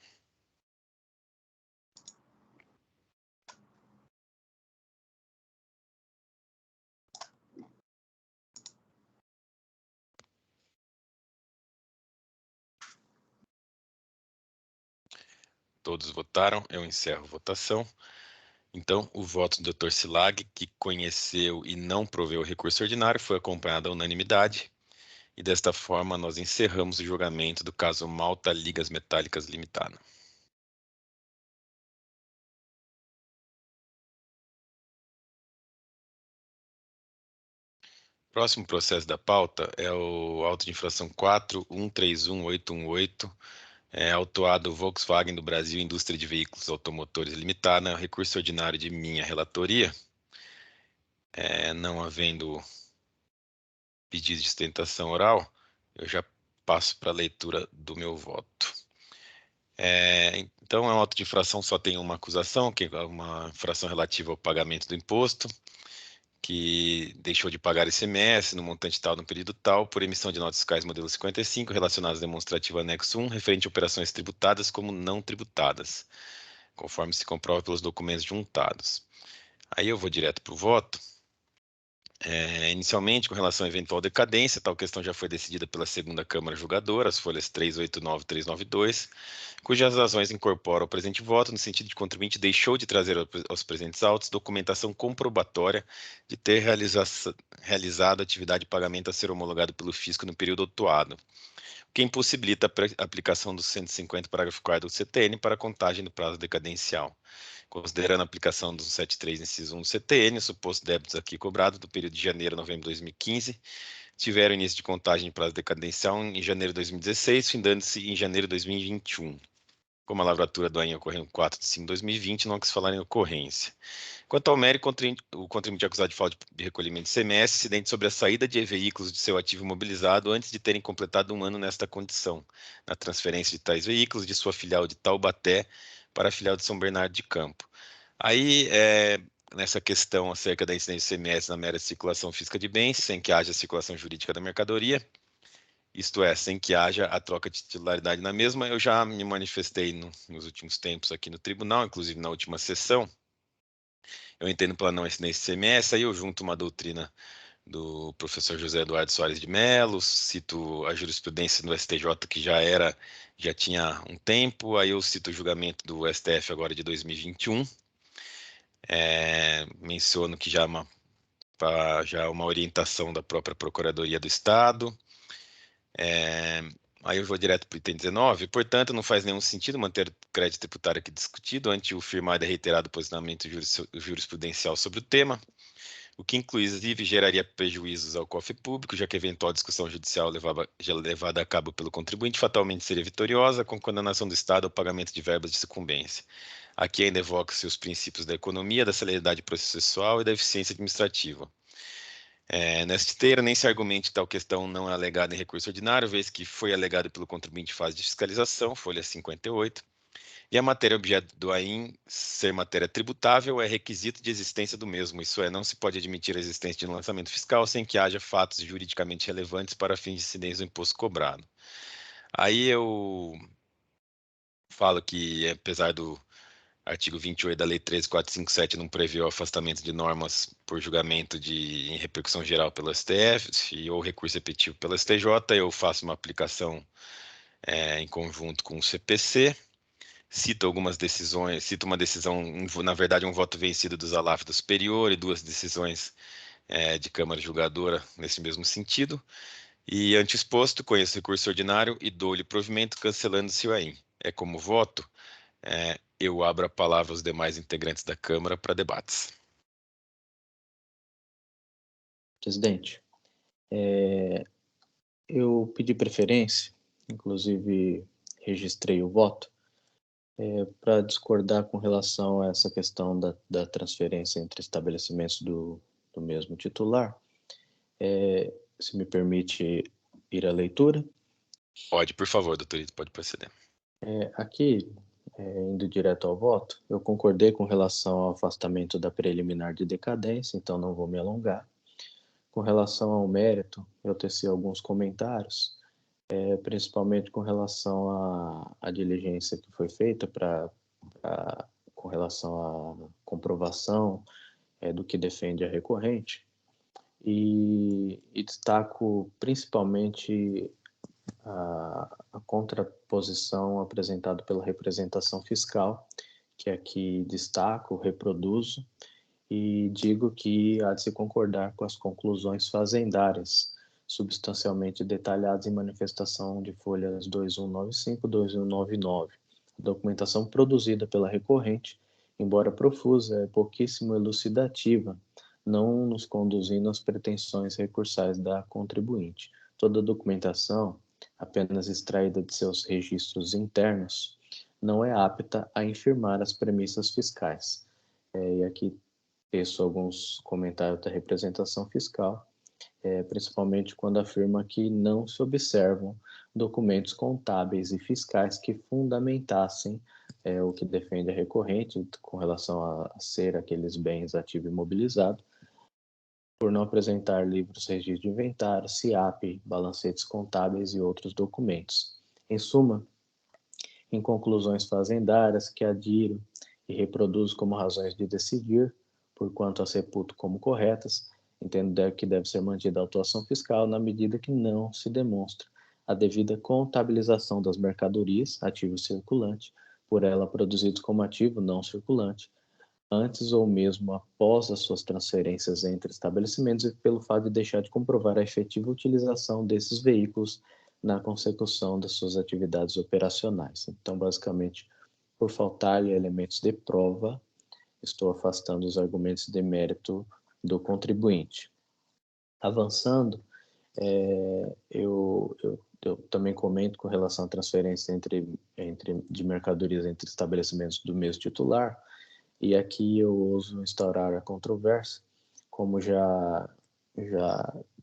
Todos votaram, eu encerro a votação. Então, o voto do Dr. Silag, que conheceu e não proveu o recurso ordinário, foi acompanhado à unanimidade. E desta forma, nós encerramos o julgamento do caso Malta Ligas Metálicas Limitada. Próximo processo da pauta é o auto de infração 4131818, autuado Volkswagen do Brasil Indústria de Veículos Automotores Limitada, recurso ordinário de minha relatoria. Não havendo pedido de sustentação oral, eu já passo para a leitura do meu voto. Então, é um auto de infração, só tem uma acusação, que é uma infração relativa ao pagamento do imposto, que deixou de pagar ICMS no montante tal, no período tal, por emissão de notas fiscais modelo 55, relacionadas ao demonstrativo anexo 1, referente a operações tributadas como não tributadas, conforme se comprova pelos documentos juntados. Aí eu vou direto para o voto. Inicialmente, com relação à eventual decadência, tal questão já foi decidida pela segunda Câmara Julgadora, as folhas 389 e 392, cujas razões incorporam o presente voto, no sentido de que o contribuinte deixou de trazer aos presentes autos documentação comprobatória de ter realizado a atividade de pagamento a ser homologado pelo fisco no período autuado, o que impossibilita a aplicação do 150, parágrafo 4º do CTN para a contagem do prazo decadencial. Considerando a aplicação do 173, inciso 1 do CTN, os supostos débitos aqui cobrados do período de janeiro a novembro de 2015 tiveram início de contagem de prazo decadencial em janeiro de 2016, findando-se em janeiro de 2021. Como a lavratura do AIN ocorreu em 4 de 5 de 2020, não quis falar em ocorrência. Quanto ao mérito, o contribuinte acusado de fraude de recolhimento de ICMS incidente sobre a saída de veículos de seu ativo imobilizado antes de terem completado um ano nesta condição, na transferência de tais veículos de sua filial de Taubaté para a filial de São Bernardo de Campo. Aí, nessa questão acerca da incidência do ICMS na mera circulação física de bens, sem que haja circulação jurídica da mercadoria, isto é, sem que haja a troca de titularidade na mesma. Eu já me manifestei nos últimos tempos aqui no tribunal, inclusive na última sessão. Eu entendo pela não incidência ICMS, aí eu junto uma doutrina do professor José Eduardo Soares de Mello, cito a jurisprudência do STJ que já tinha um tempo, aí eu cito o julgamento do STF agora de 2021, menciono que já é uma orientação da própria Procuradoria do Estado, aí eu vou direto para o item 19, portanto não faz nenhum sentido manter o crédito tributário aqui discutido, ante o firmado e reiterado posicionamento jurisprudencial sobre o tema, o que inclusive geraria prejuízos ao cofre público, já que a eventual discussão judicial levada a cabo pelo contribuinte fatalmente seria vitoriosa, com condenação do Estado ao pagamento de verbas de sucumbência. Aqui ainda evoca-se os princípios da economia, da celeridade processual e da eficiência administrativa. Nesta esteira, nem se argumente tal questão não é alegada em recurso ordinário, vez que foi alegado pelo contribuinte em fase de fiscalização, folha 58, e a matéria objeto do AIM ser matéria tributável é requisito de existência do mesmo, isso é, não se pode admitir a existência de um lançamento fiscal sem que haja fatos juridicamente relevantes para fins de incidência do imposto cobrado. Aí eu falo que, apesar do artigo 28 da Lei 13.457 não prevê o afastamento de normas por julgamento em repercussão geral pelo STF ou recurso repetitivo pelo STJ, eu faço uma aplicação em conjunto com o CPC, cito algumas decisões, cito uma decisão, na verdade um voto vencido do Zalaf do Superior e duas decisões de Câmara Julgadora nesse mesmo sentido, e ante exposto, conheço o recurso ordinário e dou-lhe provimento cancelando-se o AIM. Como voto, eu abro a palavra aos demais integrantes da Câmara para debates. Presidente, eu pedi preferência, inclusive registrei o voto, para discordar com relação a essa questão da transferência entre estabelecimentos do mesmo titular. Se me permite ir à leitura. Pode, por favor, doutorito, pode proceder. Aqui, indo direto ao voto, eu concordei com relação ao afastamento da preliminar de decadência, então não vou me alongar. Com relação ao mérito, eu teci alguns comentários, principalmente com relação à diligência que foi feita com relação à comprovação do que defende a recorrente, e destaco principalmente a contraposição apresentada pela representação fiscal, que aqui destaco, reproduzo, e digo que há de se concordar com as conclusões fazendárias, substancialmente detalhadas em manifestação de folhas 2195 e 2199. A documentação produzida pela recorrente, embora profusa, é pouquíssimo elucidativa, não nos conduzindo às pretensões recursais da contribuinte. Toda a documentação, apenas extraída de seus registros internos, não é apta a infirmar as premissas fiscais. E aqui teço alguns comentários da representação fiscal, principalmente quando afirma que não se observam documentos contábeis e fiscais que fundamentassem o que defende a recorrente com relação a ser aqueles bens ativo imobilizado, por não apresentar livros, registros de inventário, SIAP, balancetes contábeis e outros documentos. Em suma, em conclusões fazendárias que adiro e reproduzo como razões de decidir, porquanto as reputo como corretas, entendo que deve ser mantida a autuação fiscal na medida que não se demonstra a devida contabilização das mercadorias, ativo circulante, por ela produzidos como ativo não circulante, antes ou mesmo após as suas transferências entre estabelecimentos e pelo fato de deixar de comprovar a efetiva utilização desses veículos na consecução das suas atividades operacionais. Então, basicamente, por faltar-lhe elementos de prova, estou afastando os argumentos de mérito do contribuinte. Avançando, eu também comento com relação à transferência de mercadorias entre estabelecimentos do mesmo titular, e aqui eu ouso instaurar a controvérsia, como já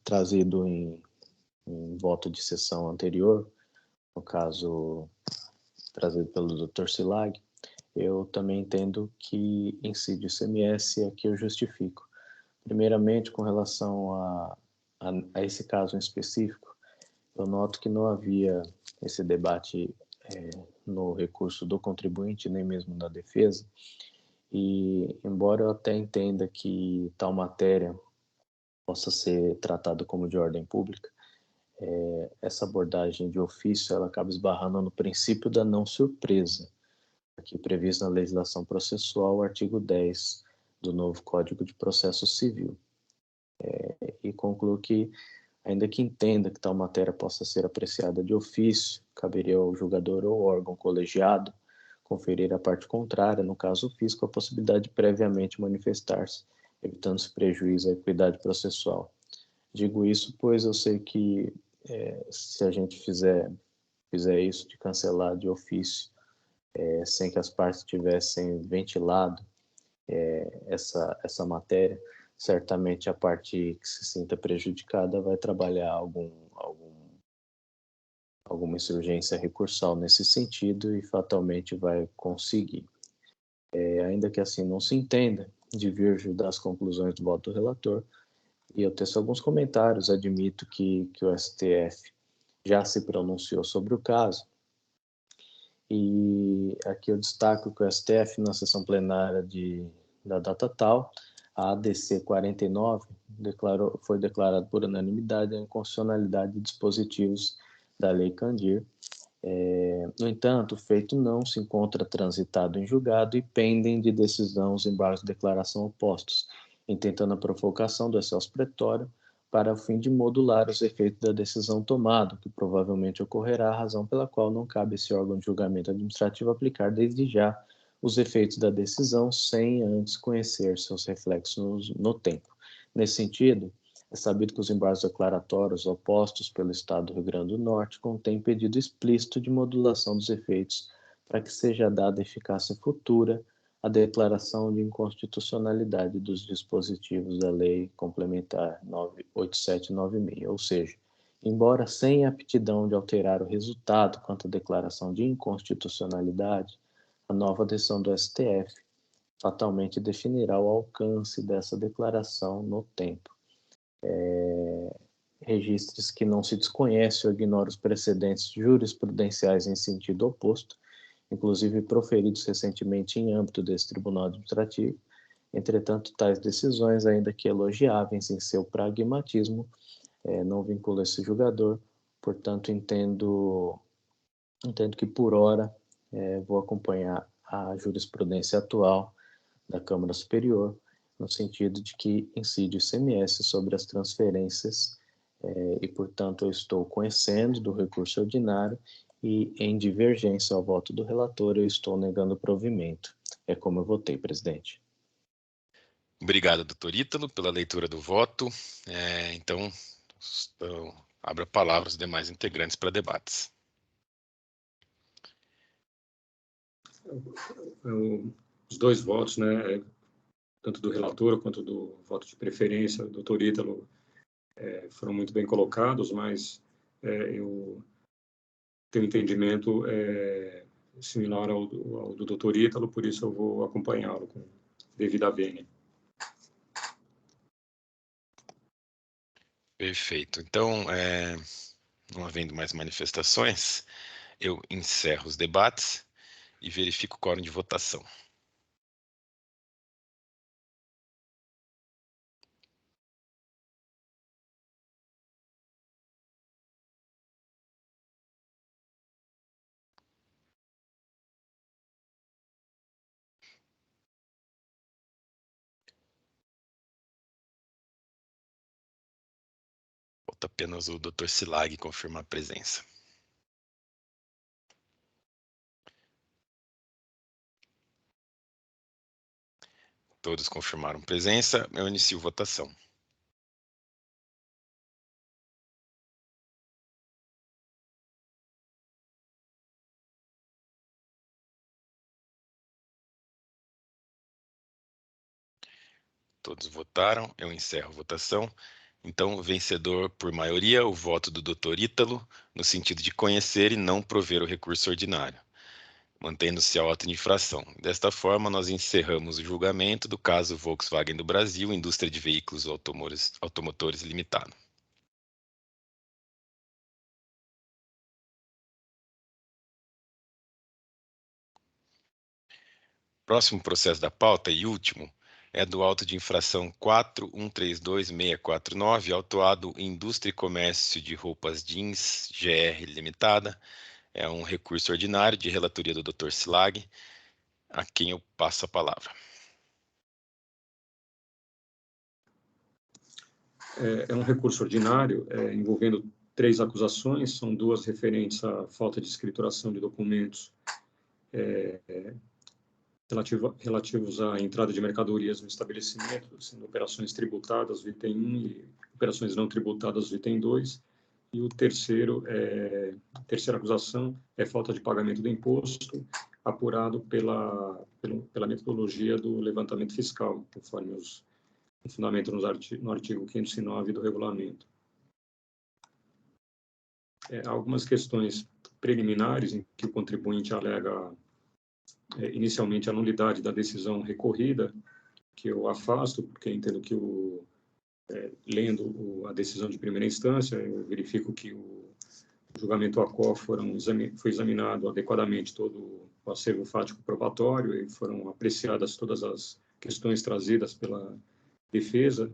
trazido em voto de sessão anterior, no caso trazido pelo Dr. Silag, eu também entendo que incide o ICMS e aqui eu justifico. Primeiramente, com relação a esse caso em específico, Eu noto que não havia esse debate no recurso do contribuinte, nem mesmo da defesa, e embora eu até entenda que tal matéria possa ser tratada como de ordem pública, essa abordagem de ofício ela acaba esbarrando no princípio da não surpresa, aqui previsto na legislação processual, artigo 10 do novo Código de Processo Civil. E concluo que, ainda que entenda que tal matéria possa ser apreciada de ofício, caberia ao julgador ou órgão colegiado conferir à parte contrária, no caso físico, a possibilidade de previamente manifestar-se, evitando-se prejuízo à equidade processual. Digo isso pois eu sei que se a gente fizer isso de cancelar de ofício, sem que as partes tivessem ventilado essa matéria, certamente a parte que se sinta prejudicada vai trabalhar alguma insurgência recursal nesse sentido e fatalmente vai conseguir. Ainda que assim não se entenda, divirjo das conclusões do voto do relator e eu teço alguns comentários. Admito que o STF já se pronunciou sobre o caso e aqui eu destaco que o STF, na sessão plenária da data tal, a ADC 49 foi declarado por unanimidade a inconstitucionalidade de dispositivos da Lei Candir. No entanto, o feito não se encontra transitado em julgado e pendem de decisão os embargos de declaração opostos, intentando a provocação do excelso pretório para o fim de modular os efeitos da decisão tomada, que provavelmente ocorrerá, razão pela qual não cabe esse órgão de julgamento administrativo aplicar desde já os efeitos da decisão sem antes conhecer seus reflexos no tempo. Nesse sentido, é sabido que os embargos declaratórios opostos pelo Estado do Rio Grande do Norte contêm pedido explícito de modulação dos efeitos para que seja dada eficácia futura à declaração de inconstitucionalidade dos dispositivos da Lei Complementar 8796, ou seja, embora sem aptidão de alterar o resultado quanto à declaração de inconstitucionalidade, a nova decisão do STF fatalmente definirá o alcance dessa declaração no tempo. Registre-se que não se desconhece ou ignora os precedentes jurisprudenciais em sentido oposto, inclusive proferidos recentemente em âmbito desse Tribunal Administrativo. Entretanto, tais decisões, ainda que elogiáveis em seu pragmatismo, não vinculam esse julgador. Portanto, entendo que, por hora, vou acompanhar a jurisprudência atual da Câmara Superior, no sentido de que incide o ICMS sobre as transferências e, portanto, eu estou conhecendo do recurso ordinário e, em divergência ao voto do relator, eu estou negando o provimento. É como eu votei, presidente. Obrigado, doutor Ítalo, pela leitura do voto. Então, abro a palavra aos demais integrantes para debates. Os dois votos, né, tanto do relator quanto do voto de preferência do doutor Ítalo, foram muito bem colocados, mas eu tenho um entendimento similar ao do doutor Ítalo, por isso eu vou acompanhá-lo com devida vênia. Perfeito. Então, não havendo mais manifestações, eu encerro os debates e verifico o quórum de votação. Falta apenas o Dr. Silag confirmar a presença. Todos confirmaram presença, eu inicio votação. Todos votaram, eu encerro a votação. Então, vencedor por maioria, o voto do Dr. Ítalo, no sentido de conhecer e não prover o recurso ordinário, mantendo-se a auto de infração. Desta forma, nós encerramos o julgamento do caso Volkswagen do Brasil, Indústria de Veículos Automotores Limitada. Próximo processo da pauta e último é do auto de infração 4132649, autuado Indústria e Comércio de Roupas Jeans GR Limitada. É um recurso ordinário de relatoria do Dr. Silag, a quem eu passo a palavra. É um recurso ordinário envolvendo 3 acusações, são 2 referentes à falta de escrituração de documentos relativos à entrada de mercadorias no estabelecimento, sendo operações tributadas, o item 1, e operações não tributadas, o item 2. E a terceira acusação é falta de pagamento do imposto, apurado pela metodologia do levantamento fiscal, conforme o fundamento no artigo 509 do regulamento. Algumas questões preliminares em que o contribuinte alega inicialmente a nulidade da decisão recorrida, que eu afasto, porque entendo que, lendo a decisão de primeira instância, eu verifico que o julgamento ACO foi examinado adequadamente todo o acervo fático probatório e foram apreciadas todas as questões trazidas pela defesa,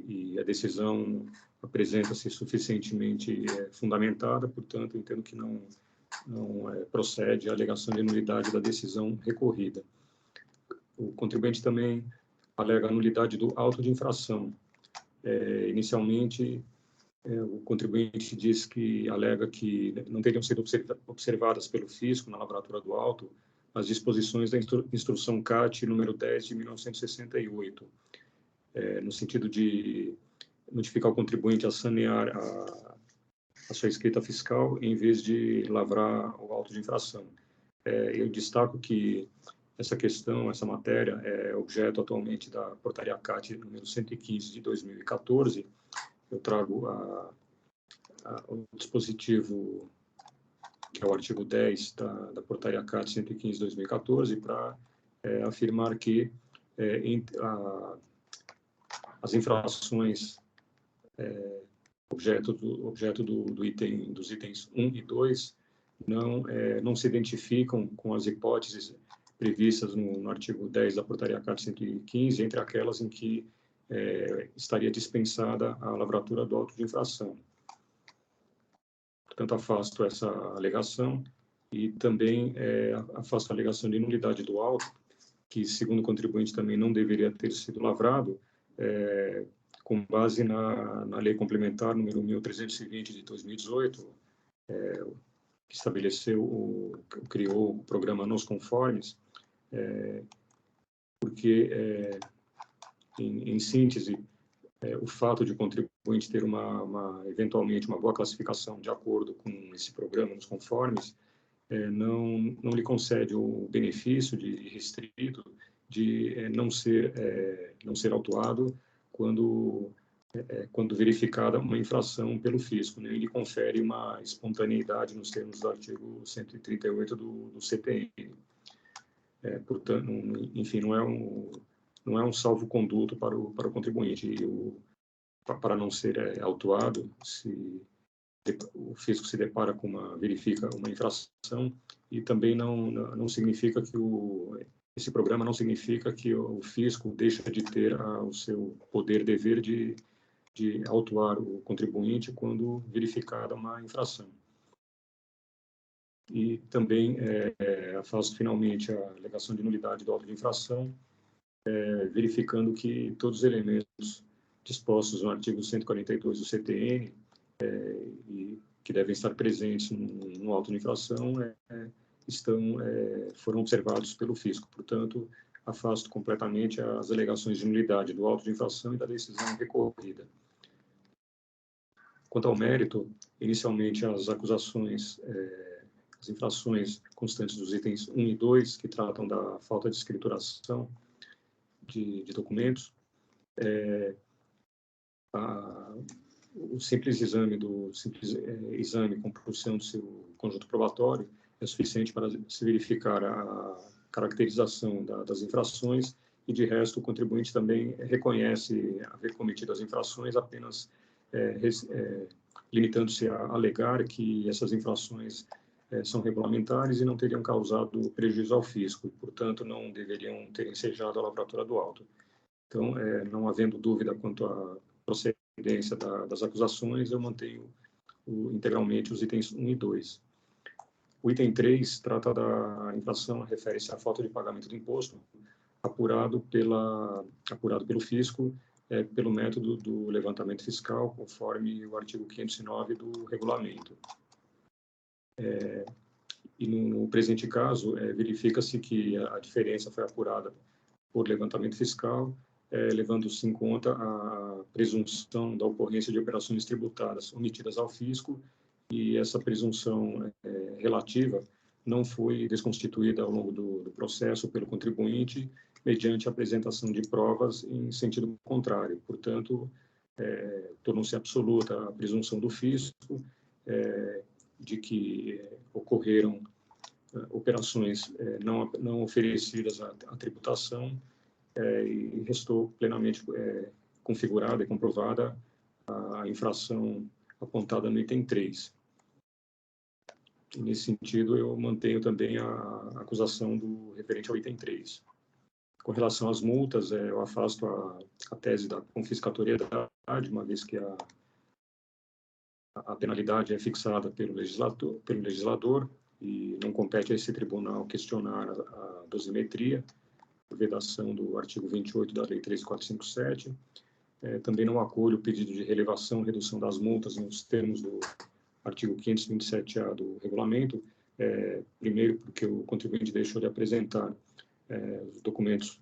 e a decisão apresenta-se suficientemente fundamentada, portanto, entendo que não procede a alegação de nulidade da decisão recorrida. O contribuinte também alega a nulidade do auto de infração. Inicialmente, o contribuinte diz que alega que não teriam sido observadas pelo fisco na lavratura do auto as disposições da instrução CAT número 10 de 1968, no sentido de notificar o contribuinte a sanear a sua escrita fiscal em vez de lavrar o auto de infração. Eu destaco que essa questão, essa matéria, é objeto atualmente da portaria CAT número 115 de 2014. Eu trago o dispositivo, que é o artigo 10 da portaria CAT 115 de 2014, para afirmar que as infrações objeto dos itens 1 e 2 não se identificam com as hipóteses previstas no artigo 10 da portaria CAT 115, entre aquelas em que estaria dispensada a lavratura do auto de infração. Portanto, afasto essa alegação e também afasto a alegação de nulidade do auto, que, segundo o contribuinte, também não deveria ter sido lavrado, com base na Lei Complementar número 1320 de 2018, que estabeleceu, criou o programa Nos Conformes, porque, em síntese, o fato de o contribuinte ter eventualmente uma boa classificação de acordo com esse programa Nos Conformes não lhe concede o benefício de restrito de não ser autuado quando verificada uma infração pelo fisco, nem lhe confere uma espontaneidade nos termos do artigo 138 do CTN. Portanto, enfim, não é um salvo-conduto para o contribuinte. Para não ser autuado, se o fisco se depara verifica uma infração, e também não significa que esse programa não significa que o fisco deixa de ter o seu poder-dever de autuar o contribuinte quando verificada uma infração. E também afasto finalmente a alegação de nulidade do auto de infração, verificando que todos os elementos dispostos no artigo 142 do CTN e que devem estar presentes no auto de infração foram observados pelo fisco. Portanto, afasto completamente as alegações de nulidade do auto de infração e da decisão recorrida. Quanto ao mérito, inicialmente as acusações, as infrações constantes dos itens 1 e 2, que tratam da falta de escrituração de documentos, o simples exame com produção do seu conjunto probatório é suficiente para se verificar a caracterização das infrações, e, de resto, o contribuinte também reconhece haver cometido as infrações, apenas limitando-se a alegar que essas infrações são regulamentares e não teriam causado prejuízo ao fisco, e, portanto, não deveriam ter ensejado a lavratura do auto. Então, não havendo dúvida quanto à procedência das acusações, eu mantenho integralmente os itens 1 e 2. O item 3 trata da infração, refere-se à falta de pagamento do imposto apurado pelo fisco pelo método do levantamento fiscal, conforme o artigo 509 do regulamento. E no presente caso, verifica-se que a diferença foi apurada por levantamento fiscal, levando-se em conta a presunção da ocorrência de operações tributárias omitidas ao fisco, e essa presunção relativa não foi desconstituída ao longo do processo pelo contribuinte, mediante a apresentação de provas em sentido contrário. Portanto, tornou-se absoluta a presunção do fisco de que ocorreram operações não oferecidas à tributação, e restou plenamente configurada e comprovada a infração apontada no item 3. E, nesse sentido, eu mantenho também a acusação do referente ao item 3. Com relação às multas, eu afasto a tese da confiscatoriedade, uma vez que a penalidade é fixada pelo legislador e não compete a esse tribunal questionar a dosimetria, por vedação do artigo 28 da Lei 3.457. Também não acolho o pedido de relevação, redução das multas nos termos do artigo 527-A do regulamento, primeiro porque o contribuinte deixou de apresentar os documentos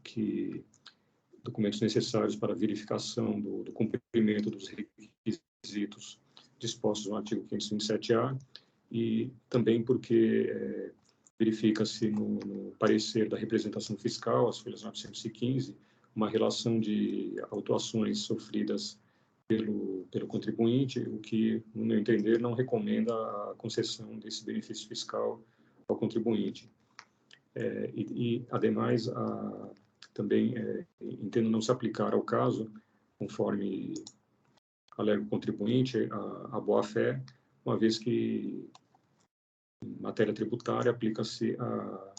necessários para verificação do cumprimento dos requisitos dispostos no artigo 527-A, e também porque verifica-se no parecer da representação fiscal, as folhas 915, uma relação de autuações sofridas pelo contribuinte, o que, no meu entender, não recomenda a concessão desse benefício fiscal ao contribuinte. Ademais, também entendo não se aplicar ao caso, conforme alega o contribuinte, a boa-fé, uma vez que, em matéria tributária, aplica-se a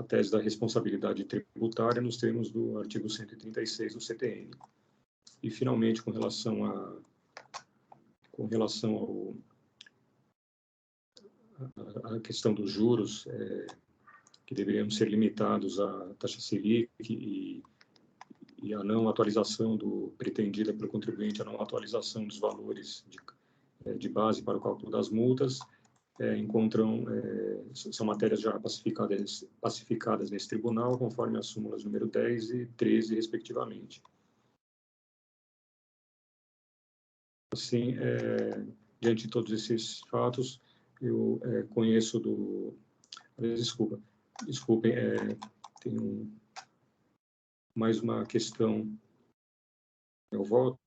tese da responsabilidade tributária nos termos do artigo 136 do CTN. E, finalmente, com relação à questão dos juros, que deveriam ser limitados à taxa Selic e a não atualização pretendida pelo contribuinte, a não atualização dos valores de base para o cálculo das multas, são matérias já pacificadas nesse tribunal, conforme as súmulas número 10 e 13, respectivamente. Assim, diante de todos esses fatos, eu conheço Desculpem, tem mais uma questão. Eu voto.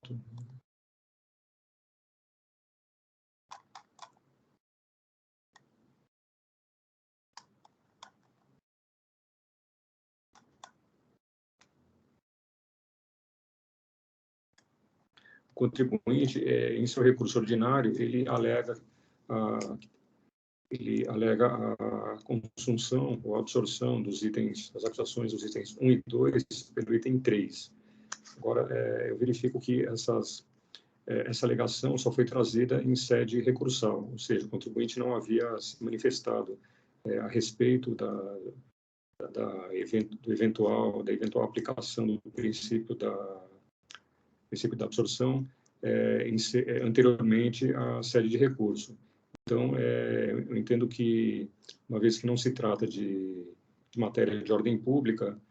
O contribuinte, em seu recurso ordinário, ele alega a consunção ou absorção das acusações dos itens 1 e 2 pelo item 3. Agora, eu verifico que essa alegação só foi trazida em sede recursal, ou seja, o contribuinte não havia se manifestado a respeito da eventual aplicação do princípio da absorção anteriormente à sede de recurso. Então, eu entendo que, uma vez que não se trata de matéria de ordem pública,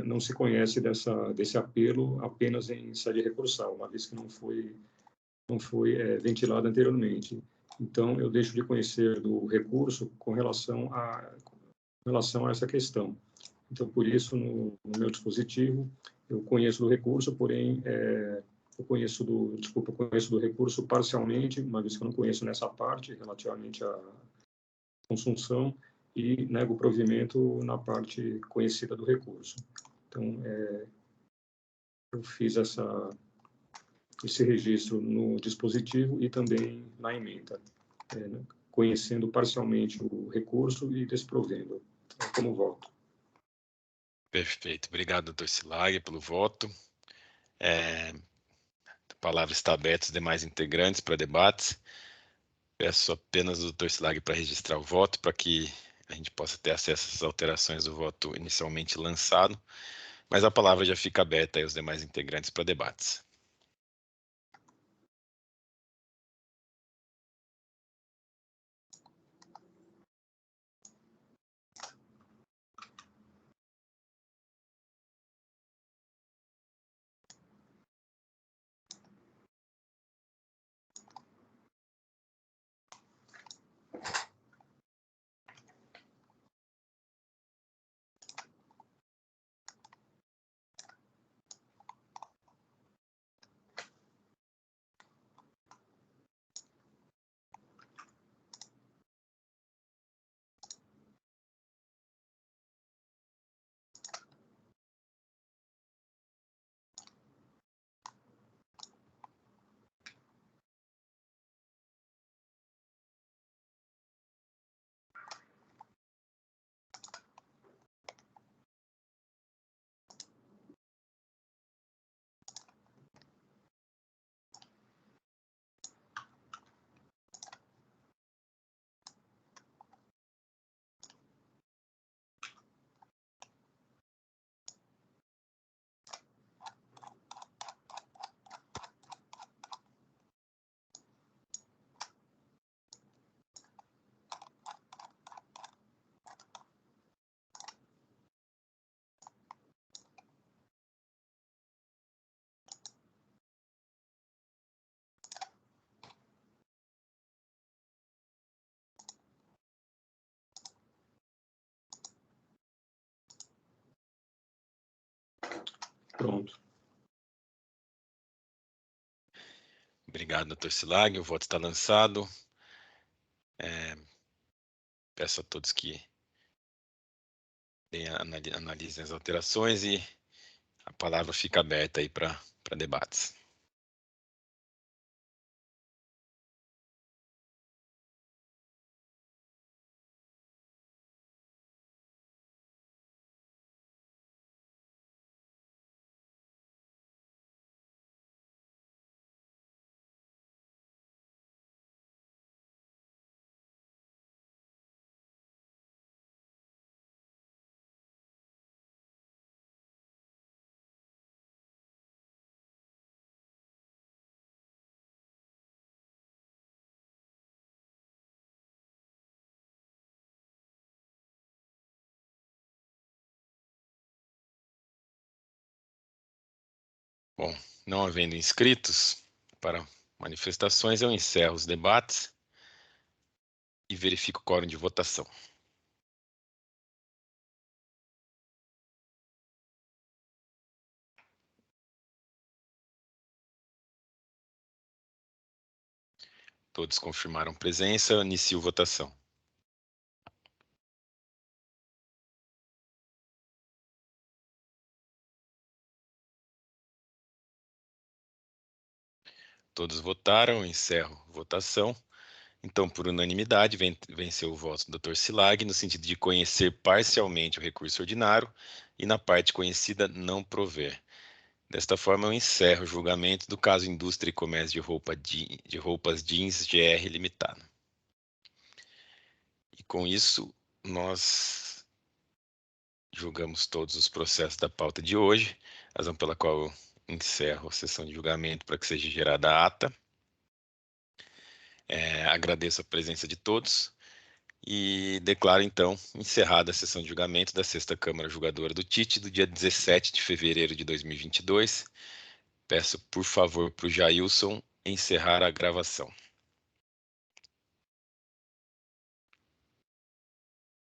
não se conhece desse apelo apenas em sede recursal, uma vez que não foi ventilado anteriormente. Então, eu deixo de conhecer do recurso com relação a essa questão. Então, por isso, no meu dispositivo, eu conheço do recurso, porém, eu conheço do recurso parcialmente, uma vez que eu não conheço nessa parte, relativamente à consunção, e nego o provimento na parte conhecida do recurso. Então, eu fiz esse registro no dispositivo e também na emenda. conhecendo parcialmente o recurso e desprovendo. Como voto. Perfeito. Obrigado, doutor Silag, pelo voto. A palavra está aberta aos demais integrantes para debates. Peço apenas ao doutor Silag para registrar o voto, para que a gente possa ter acesso às alterações do voto inicialmente lançado, mas a palavra já fica aberta aí aos demais integrantes para debates. Pronto. Obrigado, doutor Silag. O voto está lançado. Peço a todos que analisem as alterações e a palavra fica aberta aí para debates. Bom, não havendo inscritos para manifestações, eu encerro os debates e verifico o quórum de votação. Todos confirmaram presença, eu inicio votação. Todos votaram, encerro votação. Então, por unanimidade, venceu o voto do Dr. Silag, no sentido de conhecer parcialmente o recurso ordinário e, na parte conhecida, não prover. Desta forma, eu encerro o julgamento do caso Indústria e Comércio de Roupas Jeans GR Limitada. E com isso, nós julgamos todos os processos da pauta de hoje, razão pela qual eu encerro a sessão de julgamento para que seja gerada a ata. Agradeço a presença de todos e declaro, então, encerrada a sessão de julgamento da 6ª Câmara Julgadora do TIT do dia 17 de fevereiro de 2022. Peço, por favor, para o Jailson encerrar a gravação.